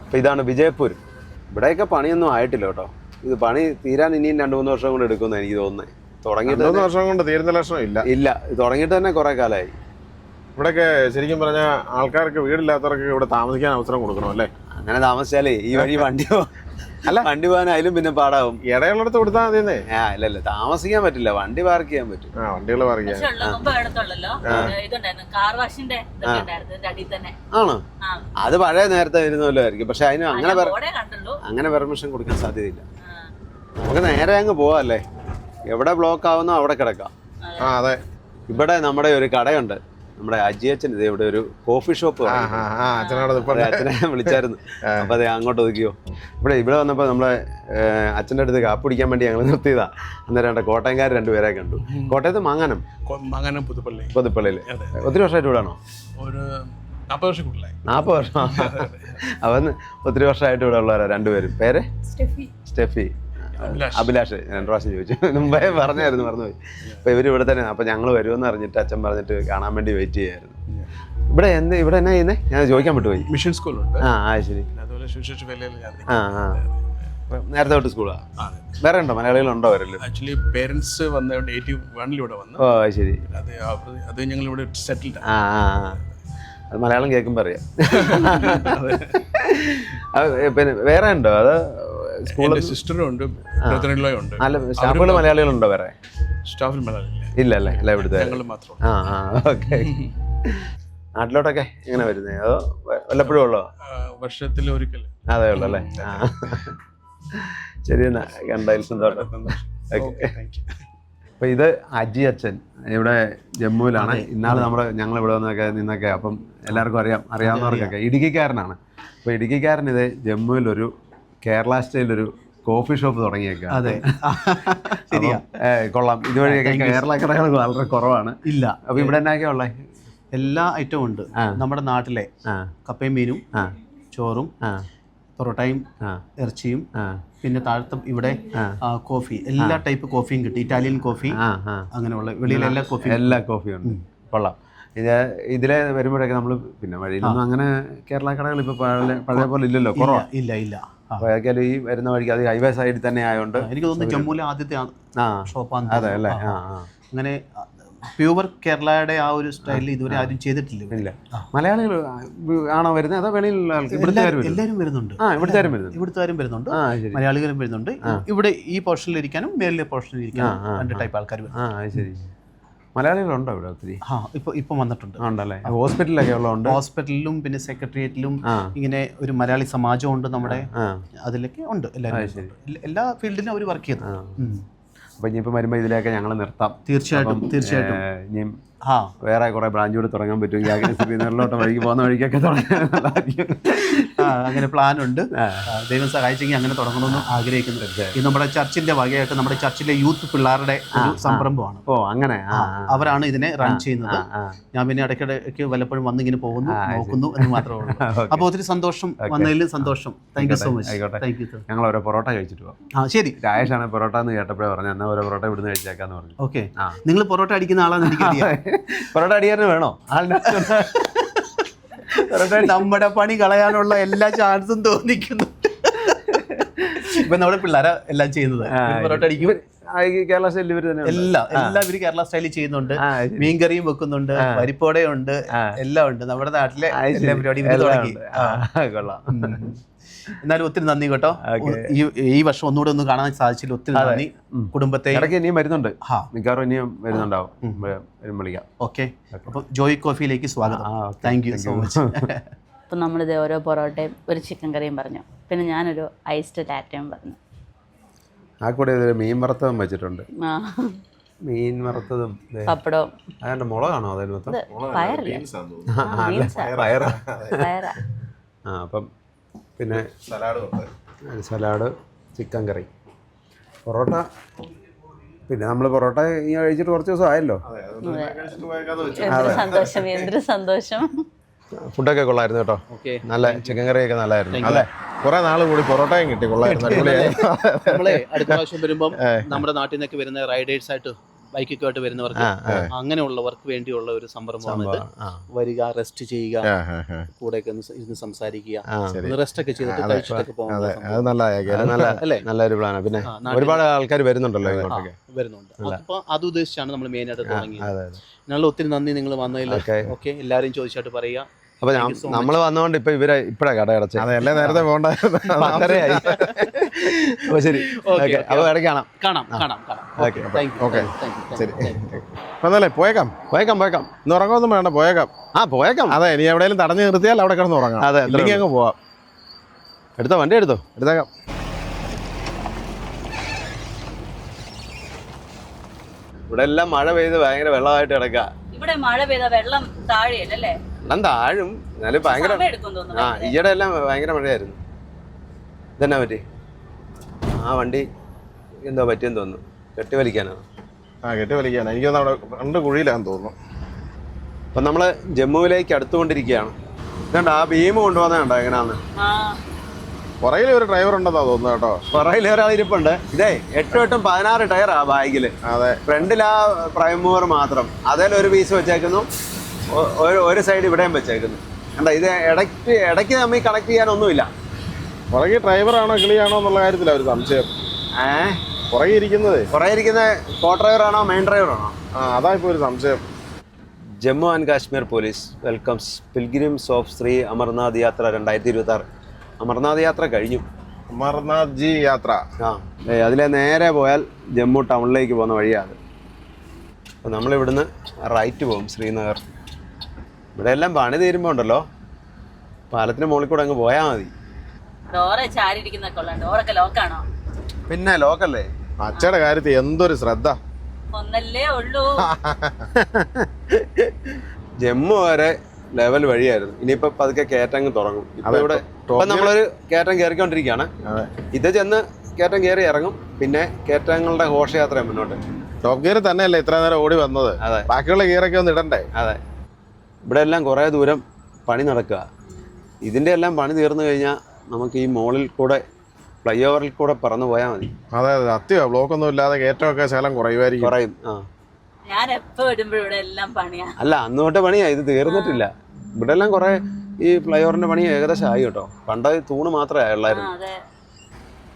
അപ്പൊ ഇതാണ് വിജയപൂർ. ഇവിടെയൊക്കെ പണിയൊന്നും ആയിട്ടില്ല കേട്ടോ. ഇത് പണി തീരാൻ ഇനിയും 2-3 വർഷം കൊണ്ട് എടുക്കുമെന്ന് എനിക്ക് തോന്നുന്നത്. തുടങ്ങിയിട്ട് 3 വർഷം കൊണ്ട് തീരുന്ന ലക്ഷണം ഇല്ല. തുടങ്ങിയിട്ട് തന്നെ കുറെ കാലമായി. ഇവിടെയൊക്കെ ശരിക്കും പറഞ്ഞാൽ ആൾക്കാർക്ക് വീടില്ലാത്തവർക്ക് ഇവിടെ താമസിക്കാൻ അവസരം കൊടുക്കണം അല്ലേ? അങ്ങനെ താമസിച്ചാലേ ഈ വഴി വണ്ടി പോകാനായാലും പിന്നെ പാടാവും. ഇടയുള്ളിടത്ത് കൊടുത്താൽ മതിയെന്നേ. ഇല്ല, താമസിക്കാൻ പറ്റില്ല, വണ്ടി പാർക്ക് ചെയ്യാൻ പറ്റും. വണ്ടികൾ പാർക്ക് ചെയ്യാൻ. ആണോ? അത് പഴയ നേരത്തെ വരുന്നല്ലോ ആയിരിക്കും. പക്ഷെ അതിന് അങ്ങനെ പെർമിഷൻ കൊടുക്കാൻ സാധ്യതയില്ല. നമുക്ക് നേരെ അങ്ങ് പോവാല്ലേ, എവിടെ ബ്ലോക്ക് ആവുന്നോ അവിടെ കിടക്കാം. അതെ, ഇവിടെ നമ്മുടെ ഒരു കടയുണ്ട്, നമ്മുടെ അജിയച്ചൻ. ഇത് ഇവിടെ ഒരു കോഫി ഷോപ്പ്. അച്ഛനെ വിളിച്ചായിരുന്നു. അപ്പൊ അതെ, അങ്ങോട്ട് ഒതുക്കിയോ. ഇവിടെ വന്നപ്പോ നമ്മളെ അച്ഛൻ്റെ അടുത്ത് കാപ്പി പിടിക്കാൻ വേണ്ടി ഞങ്ങൾ നിർത്തിയതാ. അന്നേരം കോട്ടയംകാർ 2 പേരെ കണ്ടു. കോട്ടയത്ത് മാങ്ങാനം പുതുപ്പള്ളിയിൽ. ഒത്തിരി വർഷമായിട്ട് ഇവിടാണോ? ഒരു 40 വർഷം കൂടുതലായി. 40 വർഷം. അവൻ ഒത്തിരി വർഷമായിട്ട് ഇവിടെ ഉള്ളവരാ രണ്ടുപേരും. പേര്? സ്റ്റെഫി. അഭിലാഷ്. 2 പ്രാവശ്യം ചോദിച്ചു, മുമ്പേ പറഞ്ഞായിരുന്നു, മറന്നുപോയി. അപ്പോൾ ഇവർ ഇവിടെ തന്നെ. അപ്പോൾ ഞങ്ങൾ വരുമെന്ന് അറിഞ്ഞിട്ട് അച്ഛൻ പറഞ്ഞിട്ട് കാണാൻ വേണ്ടി വെയിറ്റ് ചെയ്യായിരുന്നു. ഇവിടെ എന്നാ ചെയ്യുന്നത്? ഞാൻ ചോദിക്കാൻ വിട്ടുപോയി. മിഷൻ സ്കൂളുണ്ട്. ശരി. അതുപോലെ സുവിശേഷ വേലയിൽ നേരത്തെ തൊട്ട് സ്കൂളാണ്. വേറെ ഉണ്ടോ മലയാളികളുണ്ടോ അവരല്ലോ? ആക്ച്വലി പേരൻസ് വന്നതുകൊണ്ട് 81 ഇവിടെ വന്നു. ശരി. അത് ഞങ്ങൾ ഇവിടെ സെറ്റിൽഡ്. അത് മലയാളം കേൾക്കുമ്പോൾ അറിയാം. പിന്നെ വേറെ ഉണ്ടോ? അത് സ്കൂളിൽ സിസ്റ്ററും ഉണ്ട്, ബ്രദർ-ഇൻ-ലോ ഉണ്ട്. സ്റ്റാഫുകൾ മലയാളികളുണ്ടോ വേറെ? സ്റ്റാഫിൽ മലയാളം ഇല്ല അല്ലേ? അല്ല, ഇവിടുത്തെ ഞങ്ങൾ മാത്രം. ഓക്കെ. നാട്ടിലോട്ടൊക്കെ എങ്ങനെ വരുന്നത്? അതോ വല്ലപ്പോഴും ഉള്ളോ? വർഷത്തിൽ ഒരിക്കൽ. അതേ ഉള്ളു അല്ലേ? ശരി, എന്നാ കണ്ടതിൽ സന്തോഷം. അപ്പൊ ഇത് അജി അച്ഛൻ ഇവിടെ ജമ്മുവിലാണ്. ഇന്നാള് ഞങ്ങൾ ഇവിടെ നിന്നൊക്കെ അപ്പം എല്ലാവർക്കും അറിയാവുന്നവർക്കൊക്കെ ഇടുക്കിക്കാരനാണ്. അപ്പോൾ ഇടുക്കിക്കാരൻ ഇത് ജമ്മുവിലൊരു കേരള സ്റ്റൈലൊരു കോഫി ഷോപ്പ് തുടങ്ങിയേക്കാം. അതെ, ശരിയാ. കൊള്ളാം. ഇതുവഴിയൊക്കെ കേരള കടകൾ വളരെ കുറവാണ്. ഇല്ല. അപ്പൊ ഇവിടെ എന്നാക്കിയാ ഉള്ളത്? എല്ലാ ഐറ്റവും ഉണ്ട്. നമ്മുടെ നാട്ടിലെ കപ്പയും മീനും, ചോറും, പൊറോട്ടയും, ഇറച്ചിയും, പിന്നെ താഴത്തെ ഇവിടെ കോഫി, എല്ലാ ടൈപ്പ് കോഫിയും കിട്ടും. ഇറ്റാലിയൻ കോഫി, അങ്ങനെയുള്ള വെളിയിൽ എല്ലാ കോഫിയും ഉണ്ട്. കൊള്ളാം. ഇതിലെ വരുമ്പോഴൊക്കെ നമ്മൾ പിന്നെ വഴിയിലൊന്നും അങ്ങനെ കേരള കടകൾ ഇപ്പൊ പഴയ പോലെ ഇല്ലല്ലോ, കുറവാ. ഇല്ല. അപ്പോഴേക്കാലും ഈ വരുന്ന വഴിക്ക് അത് ഹൈവേ സൈഡിൽ തന്നെ ആയതുകൊണ്ട് എനിക്ക് തോന്നുന്നു ജമ്മുവിലെ ആദ്യത്തെ ഷോപ്പാണ്. അതെ അല്ലേ? അങ്ങനെ പ്യൂർ കേരളയുടെ ആ ഒരു സ്റ്റൈലിൽ ഇതുവരെ ആരും ചെയ്തിട്ടില്ല. ഇല്ല. മലയാളികൾ ആണോ വരുന്നത്? അതോ വെളിയിലുള്ള എല്ലാവരും വരുന്നുണ്ട്. ഇവിടുത്തുകാരും വരുന്നുണ്ട്, മലയാളികളും വരുന്നുണ്ട്. ഇവിടെ ഈ പോർഷനിൽ ഇരിക്കാനും മേളിലെ പോർഷനിൽ ഇരിക്കാനും 2 ടൈപ്പ് ആൾക്കാർ വരും. ശരി. മലയാളികളുണ്ടോ ഇവിടെ ഒത്തിരി? ഇപ്പം വന്നിട്ടുണ്ട്. ഉണ്ടല്ലേ? ഹോസ്പിറ്റലിലൊക്കെ ഉള്ളതുകൊണ്ട് ഹോസ്പിറ്റലിലും പിന്നെ സെക്രട്ടേറിയറ്റിലും ഇങ്ങനെ ഒരു മലയാളി സമാജം ഉണ്ട് നമ്മുടെ. അതിലൊക്കെ ഉണ്ട്. എല്ലാവരും എല്ലാ ഫീൽഡിലും അവർ വർക്ക് ചെയ്യുന്നു. അപ്പൊ ഇനിയിപ്പോൾ വരുമ്പോൾ ഇതിലേക്ക് ഞങ്ങൾ നിർത്താം. തീർച്ചയായിട്ടും. ഇനിയും വേറെ കുറെ ബ്രാഞ്ച് കൂടെ തുടങ്ങാൻ പറ്റും. ശ്രീനഗറിലോട്ട് വഴിക്ക് പോകുന്ന വഴിക്കൊക്കെ തുടങ്ങാൻ അങ്ങനെ പ്ലാൻ ഉണ്ട്. ദൈവം സഹായിച്ചെങ്കിൽ അങ്ങനെ തുടങ്ങണമെന്ന് ആഗ്രഹിക്കുന്നുണ്ട്. ഇത് നമ്മുടെ ചർച്ചിന്റെ വകയായിട്ട് നമ്മുടെ ചർച്ചിലെ യൂത്ത് പിള്ളേരുടെ ഒരു സംരംഭമാണ്. അങ്ങനെ അവരാണ് ഇതിനെ റൺ ചെയ്യുന്നത്. ഞാൻ പിന്നെ ഇടയ്ക്കിടയ്ക്ക് വല്ലപ്പോഴും വന്നിങ്ങനെ പോകുന്നു, നോക്കുന്നു എന്ന് മാത്രമേ ഉള്ളൂ. അപ്പോൾ ഒത്തിരി സന്തോഷം, വന്നതിൽ സന്തോഷം. Thank you so much. Thank you. ഞങ്ങൾ ഓരോ പൊറോട്ട കഴിച്ചിട്ട് പോകാം. ശരി. രാജേഷാണ് പൊറോട്ട എന്ന് കേട്ടപ്പോഴേ പറഞ്ഞു, എന്നാൽ ഓരോ പൊറോട്ട ഇവിടുന്ന് കഴിച്ചേക്കാന്ന് പറഞ്ഞു. ഓക്കെ. നിങ്ങൾ പൊറോട്ട അടിക്കുന്ന ആളാന്ന് എനിക്കറിയാം. പൊറോട്ട അടിക്കാരന് വേണോ? നമ്മുടെ പണി കളയാനുള്ള എല്ലാ ചാൻസും തോന്നിക്കുന്നു. ഇപ്പൊ നമ്മുടെ പിള്ളേരെ എല്ലാം ചെയ്യുന്നത് പൊറോട്ട അടിക്കും. കേരള സ്റ്റൈലിൽ ഇവർ തന്നെ എല്ലാം ഇവര് കേരള സ്റ്റൈലിൽ ചെയ്യുന്നുണ്ട്. മീൻകറിയും വെക്കുന്നുണ്ട്, പരിപ്പോടയുണ്ട്, എല്ലാം ഉണ്ട്. നമ്മുടെ നാട്ടിലെ എല്ലാ പരിപാടിയും തുടങ്ങി. കൊള്ളാം. എന്നാലും ഒത്തിരി നന്ദി കേട്ടോ. ഈ വർഷം ഒന്നുകൂടെ ഒന്ന് കാണാൻ സാധിച്ചില്ല. ഒത്തിരി നന്ദി. കുടുംബത്തെ ഇടയ്ക്ക് ഇനിയും വരുന്നുണ്ട്, മിക്കവാറും ഇനിയും വരുന്നുണ്ടാവും. വിളിക്കാം. ഓക്കെ. അപ്പം ജോയ് കോഫിയിലേക്ക് സ്വാഗതം. Thank you so much. അപ്പം നമ്മളിത് ഓരോ പൊറോട്ടയും ഒരു ചിക്കൻ കറിയും പറഞ്ഞു, പിന്നെ ഞാനൊരു ഐസ്ഡ് ടാറ്റയും പറഞ്ഞു. ആ കൂടെ മീൻ വറുത്തതും വെച്ചിട്ടുണ്ട്. മീൻ വറുത്തതും പപ്പടവും. അതാണ്ട് മുളകാണോ? അതിന് മൊത്തം പയറാ. അപ്പം പിന്നെ സലാഡ്, ചിക്കൻ കറി, പൊറോട്ട. പിന്നെ നമ്മൾ പൊറോട്ട കഴിച്ചിട്ട് കുറച്ച് ദിവസം ആയല്ലോ. എന്തൊരു സന്തോഷം. ഫുഡൊക്കെ കൊള്ളായിരുന്നു കേട്ടോ. നല്ല ചിക്കൻ കറിയൊക്കെ നല്ലായിരുന്നു. അതെ, കുറെ നാൾ കൂടി പൊറോട്ടയും കിട്ടി. കൊള്ളായിരുന്നു. നമ്മളെ അടുത്ത പ്രാവശ്യം വരുമ്പം നമ്മുടെ നാട്ടിൽ നിന്നൊക്കെ വരുന്ന റൈഡേഴ്സ് ആയിട്ട് ബൈക്കൊക്കെ ആയിട്ട് വരുന്നവർക്ക് അങ്ങനെയുള്ളവർക്ക് വേണ്ടിയുള്ള ഒരു സംരംഭമാണ് ഇത്. വരിക, റെസ്റ്റ് ചെയ്യുക, കൂടെയൊക്കെ ഇരുന്ന് സംസാരിക്കുക, റെസ്റ്റ് ഒക്കെ ചെയ്തിട്ട് കഴിച്ചിട്ടൊക്കെ പോകുന്നത് നല്ലൊരു പ്ലാനാണ്. പിന്നെ ഒരുപാട് ആൾക്കാർ വരുന്നുണ്ടല്ലോ ഇങ്ങോട്ടൊക്കെ. വരുന്നുണ്ട്. അപ്പൊ അത് ഉദ്ദേശിച്ചാണ് നമ്മൾ മെയിൻ ആയിട്ട് തുടങ്ങിയത്. ഞങ്ങൾ ഒത്തിരി നന്ദി നിങ്ങൾ വന്നതിൽ. ഓക്കെ, എല്ലാവരും ചോദിച്ചായിട്ട് പറയുക. അപ്പൊ നമ്മള് വന്നോണ്ട് ഇപ്പൊ ഇപ്പഴാ കട അടച്ചത്. അതെല്ലാം നേരത്തെ പോകണ്ടായിരുന്നു. ശരി, അപ്പൊ ഇടയ്ക്ക് കാണാം. ശരി, അതല്ലേ പോയേക്കാം. ഇന്ന് ഉറങ്ങൊന്നും വേണ്ട, പോയേക്കാം. അതെ, ഇനി എവിടെയെങ്കിലും തടഞ്ഞു നിർത്തിയാൽ അവിടെ കിടന്ന് ഉറങ്ങാം. അതെ, അല്ലെങ്കിൽ അങ്ങ് പോവാം. വണ്ടി എടുത്തേക്കാം. ഇവിടെ എല്ലാം മഴ പെയ്ത് ഭയങ്കര വെള്ളമായിട്ട് കിടക്കുക. ഇവിടെ മഴ പെയ്ത വെള്ളം താഴെയല്ലേ? വെള്ളം താഴും, എന്നാലും ഭയങ്കര ഈയിടെ എല്ലാം ഭയങ്കര മഴയായിരുന്നു. ഇതെന്നാ പറ്റി? ആ വണ്ടി എന്തോ പറ്റിയെന്ന് തോന്നുന്നു. കെട്ടി വലിക്കാനാണ്. എനിക്കൊന്ന് അവിടെ 2 കുഴിയിലാന്ന് തോന്നുന്നു. അപ്പം നമ്മൾ ജമ്മുവിലേക്ക് അടുത്തുകൊണ്ടിരിക്കുകയാണ്. ഇതുണ്ട് ആ ബീം കൊണ്ടുപോകുന്നുണ്ടോ എങ്ങനെയാന്ന്. ആ പുറകിൽ ഒരു ഡ്രൈവർ ഉണ്ടെന്നാ തോന്നുന്നു കേട്ടോ. പുറകിൽ ഒരാൾ ഇരിപ്പുണ്ട്. ഇതേ 8-16 ടയറാ ബാഗില്. അതെ, ഫ്രണ്ടിൽ ആ പ്രൈം മൂവർ മാത്രം, അതിലൊരു പീസ് വെച്ചേക്കുന്നു, ഒരു സൈഡ് ഇവിടെയും വെച്ചേക്കുന്നു. കണ്ടാ, ഇത് ഇടയ്ക്ക് നമ്മൾ കണക്ട് ചെയ്യാനൊന്നുമില്ല. പുറകിൽ ഡ്രൈവറാണോ കിളിയാണോ എന്നുള്ള കാര്യത്തിലാണ് ഒരു സംശയം. പുറകെ ഇരിക്കുന്ന കോ ഡ്രൈവറാണോ മെയിൻ ഡ്രൈവറാണോ? അതാ ഇപ്പോൾ ഒരു സംശയം. Jammu and Kashmir police welcomes pilgrims of Shri Amarnath യാത്ര 2026. അമർനാഥ് യാത്ര കഴിഞ്ഞു. അമർനാഥ് ജി യാത്ര. അതിലെ നേരെ പോയാൽ ജമ്മു ടൗണിലേക്ക് പോകുന്ന വഴിയാണ്. അപ്പോൾ നമ്മളിവിടുന്ന് റൈറ്റ് പോകും ശ്രീനഗർ. ഇവിടെ എല്ലാം പണി തീരുമ്പോൾ ഉണ്ടല്ലോ, പാലത്തിന് മുകളിൽ കൂടെ അങ്ങ് പോയാൽ മതി. ഡോറെ ചാരിയിരിക്കുന്നൊക്കെ ഉള്ള ഡോറൊക്കെ ലോക്കാണോ? പിന്നെ ലോക്കല്ലേ. അച്ഛയുടെ കാര്യത്തിൽ എന്തൊരു ശ്രദ്ധ. ഒന്നല്ലേ ഉള്ളൂ. ജമ്മു വരെ ലെവൽ വഴിയായിരുന്നു. ഇനിയിപ്പോ പതുക്കെ കയറ്റങ്ങ് തുടങ്ങും. ഇപ്പൊ ഇവിടെ ഇപ്പൊ നമ്മളൊരു കയറ്റം കയറിക്കൊണ്ടിരിക്കുകയാണ്. ഇത് ചെന്ന് കയറ്റം കയറി ഇറങ്ങും. പിന്നെ കയറ്റങ്ങളുടെ ഘോഷയാത്ര മുന്നോട്ട്. ടോപ്പ് ഗിയർ തന്നെയല്ലേ ഇത്ര നേരം ഓടി വന്നത്? അതെ, ബാക്കിയുള്ള ഗിയറൊക്കെ ഒന്ന് ഇടണ്ടേ? അതെ. ഇവിടെ എല്ലാം കുറേ ദൂരം പണി നടക്കുക. ഇതിൻ്റെ എല്ലാം പണി തീർന്നു കഴിഞ്ഞാൽ നമുക്ക് ഈ മോളിൽ കൂടെ ഫ്ലൈ ഓവറിൽ കൂടെ പറന്നു പോയാൽ മതി. അതെ അതെ, സത്യമാണ്. ബ്ലോക്ക് ഒന്നും ഇല്ലാതെ കയറ്റമൊക്കെ ശകലം കുറയുമായിരിക്കും. കുറയും. ഞാൻ എപ്പോ വരുമ്പോഴും ഇവിടെ എല്ലാം പണിയാ. അല്ല, അന്ന് തൊട്ട് പണിയാ, ഇത് തീർന്നിട്ടില്ല. ഇവിടെ എല്ലാം കുറെ ഈ ഫ്ലൈ ഓവറിന്റെ പണി ഏകദേശം ആയി കേട്ടോ. പണ്ട് തൂണ് മാത്രമേ ഉള്ളായിരുന്നു.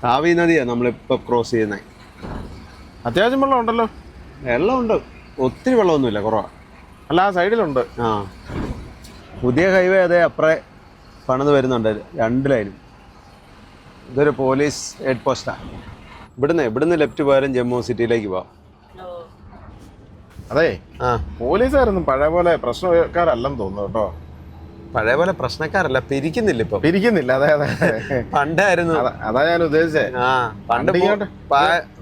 താവി നദിയാണ് നമ്മളിപ്പോൾ ക്രോസ് ചെയ്യുന്നത്. അത്യാവശ്യം വെള്ളം ഉണ്ടല്ലോ. വെള്ളമുണ്ട്, ഒത്തിരി വെള്ളമൊന്നുമില്ല, കുറവാണ്. അല്ല, ആ സൈഡിലുണ്ട്. പുതിയ ഹൈവേ അതേ അപ്പുറേ പണിത് വരുന്നുണ്ട് 2 ലൈനും. ഇതൊരു പോലീസ് ഹെഡ് പോസ്റ്റാണ്. ഇവിടുന്ന് ലെഫ്റ്റ് പോയാലും ജമ്മു സിറ്റിയിലേക്ക് പോവാം. അതെ, പോലീസുകാരൊന്നും പഴയ പോലെ പ്രശ്നക്കാരല്ലെന്ന് തോന്നുന്നു കേട്ടോ. പഴയ പോലെ പ്രശ്നക്കാരല്ല, പിരിക്കുന്നില്ല ഇപ്പൊ. പിരിക്കുന്നില്ല. അതെ അതെ, പണ്ടായിരുന്നു. അതാ ഞാൻ ഉദ്ദേശിച്ചേ.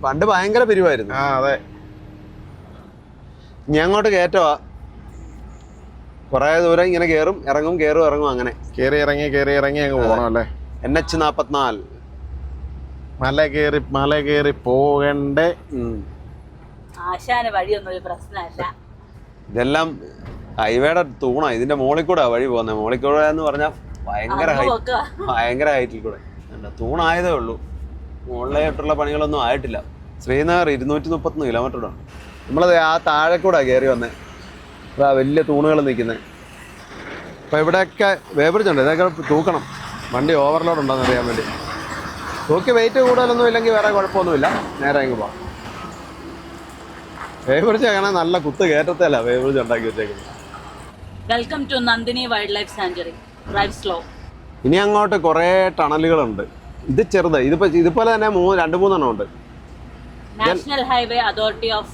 പണ്ട് ഭയങ്കര പിരിവായിരുന്നു. അതെ, ഇനി അങ്ങോട്ട് കയറ്റവാ. കുറെ ദൂരം ഇങ്ങനെ കയറും ഇറങ്ങും കയറും ഇറങ്ങും, അങ്ങനെ കയറി ഇറങ്ങി അങ്ങ് പോകണം അല്ലേ. NH 44 മല കയറി പോകണ്ടേ. ആശാന വഴിയൊന്നും ഒരു പ്രശ്നമല്ല. ഇതെല്ലാം ഹൈവേയുടെ തൂണാ. ഇതിന്റെ മോളിൽ കൂടെ വഴി പോകുന്നത്. മോളിൽ കൂടെ എന്ന് പറഞ്ഞാൽ ഭയങ്കര ഹൈറ്റിൽ കൂടെ. തൂണായതേ ഉള്ളൂ, മുകളിലായിട്ടുള്ള പണികളൊന്നും ആയിട്ടില്ല. ശ്രീനഗർ 231 കിലോമീറ്റർ ആണ്. നമ്മളത് ആ താഴെ കൂടെ കയറി വന്നേ. അതാ വലിയ തൂണുകൾ നിൽക്കുന്നത്. അപ്പോൾ ഇവിടെയൊക്കെ വേബ്രിഡ്ജ് ഉണ്ട്. ഇതൊക്കെ തൂക്കണം, വണ്ടി ഓവർലോഡ് ഉണ്ടോയെന്ന് അറിയാൻ വേണ്ടി. തൂക്കി വെയിറ്റ് കൂടുതലൊന്നും ഇല്ലെങ്കിൽ വേറെ കുഴപ്പമൊന്നുമില്ല, നേരെ അങ്ങ് പോകാം. വേബ്രിഡ്ജ് കാണാൻ നല്ല കുത്ത് കയറ്റത്തല്ല വേബ്രിഡ്ജ് ഉണ്ടാക്കി വെച്ചേക്കുന്നത്. Welcome to Nandini wildlife sanctuary. Drive slow. ഇനി അങ്ങോട്ട് കുറേ ടണലുകളുണ്ട്. ഇത് ചെറുത്, ഇതുപോലെ തന്നെ 2-3 എണ്ണം ഉണ്ട്. National highway authority of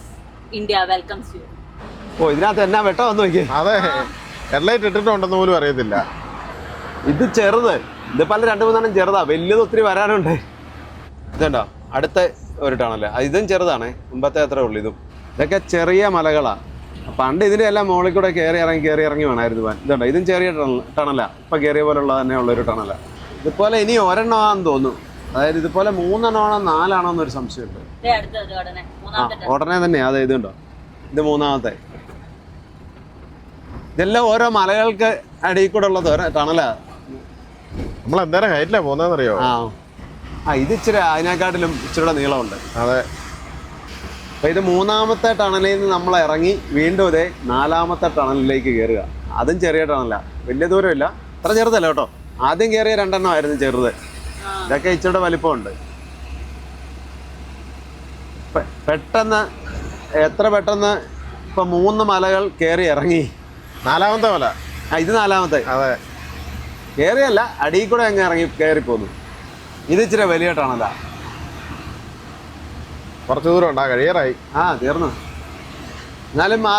India welcomes U. ഇതിനകത്ത് എന്നാ വെട്ടം വന്ന് നോക്കിയേ. അതെ, ഹെഡ്ലൈറ്റ് ഇട്ടിട്ടുണ്ടെന്ന് പോലും അറിയത്തില്ല. ഇത് ചെറുത്, ഇത് പല 2-3 എണ്ണം ചെറുതാ. വലിയത് ഒത്തിരി വരാനുണ്ട്. ഇതുണ്ടോ അടുത്ത ഒരു ടണല്, ഇതും ചെറുതാണ്. മുമ്പത്തെ അത്രേ ഉള്ളൂ. ഇതൊക്കെ ചെറിയ മലകളാണ്. പണ്ട് ഇതിൻ്റെ എല്ലാം മുകളിൽ കൂടെ കയറി ഇറങ്ങി വേണമായിരുന്നു പോകാൻ. ഇതുണ്ടോ, ഇതും ചെറിയ ടണലാ. ഇപ്പം കയറിയ പോലുള്ള തന്നെ ഉള്ളൊരു ടണലാ. ഇതുപോലെ ഇനി 1 എണ്ണമാണെന്ന് തോന്നുന്നു. അതായത് ഇതുപോലെ 3 എണ്ണമാണോ 4 ആണോ എന്നൊരു സംശയമുണ്ട്. ഉടനെ തന്നെ. അതെ, ഇതുണ്ടോ, ഇത് 3ാമത്തെ. ഇതെല്ലാം ഓരോ മലകൾക്ക് അടിയിൽ കൂടെ ഉള്ളത് ടണലാ. നമ്മൾ എന്തേരം ഹൈറ്റിലാണ് പോകുന്നതെന്നറിയോ? ഇത് ഇച്ചിരി അതിനെക്കാട്ടിലും ഇച്ചിരി നീളമുണ്ട്. അതെ. അപ്പോൾ ഇത് 3ാമത്തെ ടണലിൽ നിന്ന് നമ്മൾ ഇറങ്ങി വീണ്ടും ഇതേ 4ാമത്തെ ടണലിലേക്ക് കയറുക. അതും ചെറിയ ടണലാണ്, വലിയ ദൂരമില്ല, അത്ര ചെറുതല്ല കേട്ടോ. ആദ്യം കയറിയ 2 എണ്ണമായിരുന്നു ചെറുത്. ഇതൊക്കെ ഇച്ചിരി വലിപ്പമുണ്ട്. പെട്ടെന്ന് എത്ര പെട്ടെന്ന് ഇപ്പം 3 മലകൾ കയറി ഇറങ്ങി. 4ാമത്തെ മല. ഇത് 4ാമത്തെ. അതെ, കയറിയല്ല, അടിയിൽ കൂടെ അങ്ങ് ഇറങ്ങി കയറിപ്പോന്നു. ഇത് ഇച്ചിരി വലിയ ടണലാ. കുറച്ച് ദൂരം ഉണ്ടാ, കഴിയാറായി. തീർന്നു. എന്നാലും ആ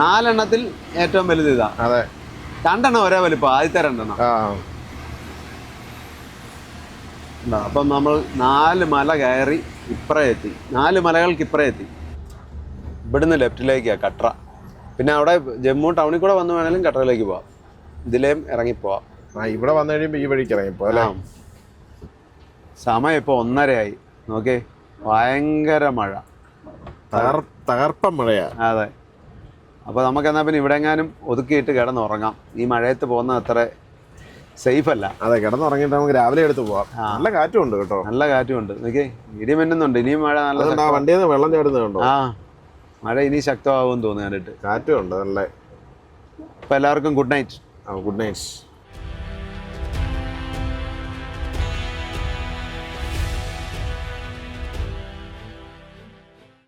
4 എണ്ണത്തിൽ ഏറ്റവും വലുത് ഇതാ. അതെ, 2 എണ്ണം ഒരേ വലിപ്പം, ആദ്യത്തെ 2 എണ്ണം. അപ്പം നമ്മൾ 4 മല കയറി ഇപ്പറേ എത്തി. 4 മലകൾക്ക് ഇപ്പറേ എത്തി. ഇവിടുന്ന് ലെഫ്റ്റിലേക്കാണ് കട്ര. പിന്നെ അവിടെ ജമ്മു ടൗണിൽ കൂടെ വന്നു വേണമെങ്കിലും കട്രയിലേക്ക് പോവാം. ഇതിലേയും ഇറങ്ങിപ്പോവാം. ഇവിടെ വന്നു കഴിയുമ്പോൾ ഈ വഴിക്ക് ഇറങ്ങിപ്പോ അല്ലേ. സമയം ഇപ്പോൾ 1:30 നോക്കേ. ഭയങ്കര മഴ, തകർപ്പൻ മഴയാ. അതെ. അപ്പോൾ നമുക്കെന്നാൽ പിന്നെ ഇവിടെ എങ്ങാനും ഒതുക്കിയിട്ട് കിടന്നുറങ്ങാം. ഈ മഴയത്ത് പോകുന്നത് അത്ര സേഫ് അല്ല. അതെ, കിടന്നുറങ്ങിയിട്ട് നമുക്ക് രാവിലെ എടുത്ത് പോവാം. നല്ല കാറ്റും ഉണ്ട് കേട്ടോ. നല്ല കാറ്റുമുണ്ട്. നോക്കിയേ, ഇടിമിന്നുന്നുണ്ട്. ഇനിയും മഴ നല്ല വണ്ടിയിൽ നിന്ന് വെള്ളം ചാടുന്നത് കണ്ടോ? ആ, മഴ ഇനി ശക്തമാകുമെന്ന് തോന്നുന്നു കണ്ടിട്ട്. കാറ്റും ഉണ്ട് നല്ല. അപ്പോൾ എല്ലാവർക്കും ഗുഡ് നൈറ്റ്. Good night.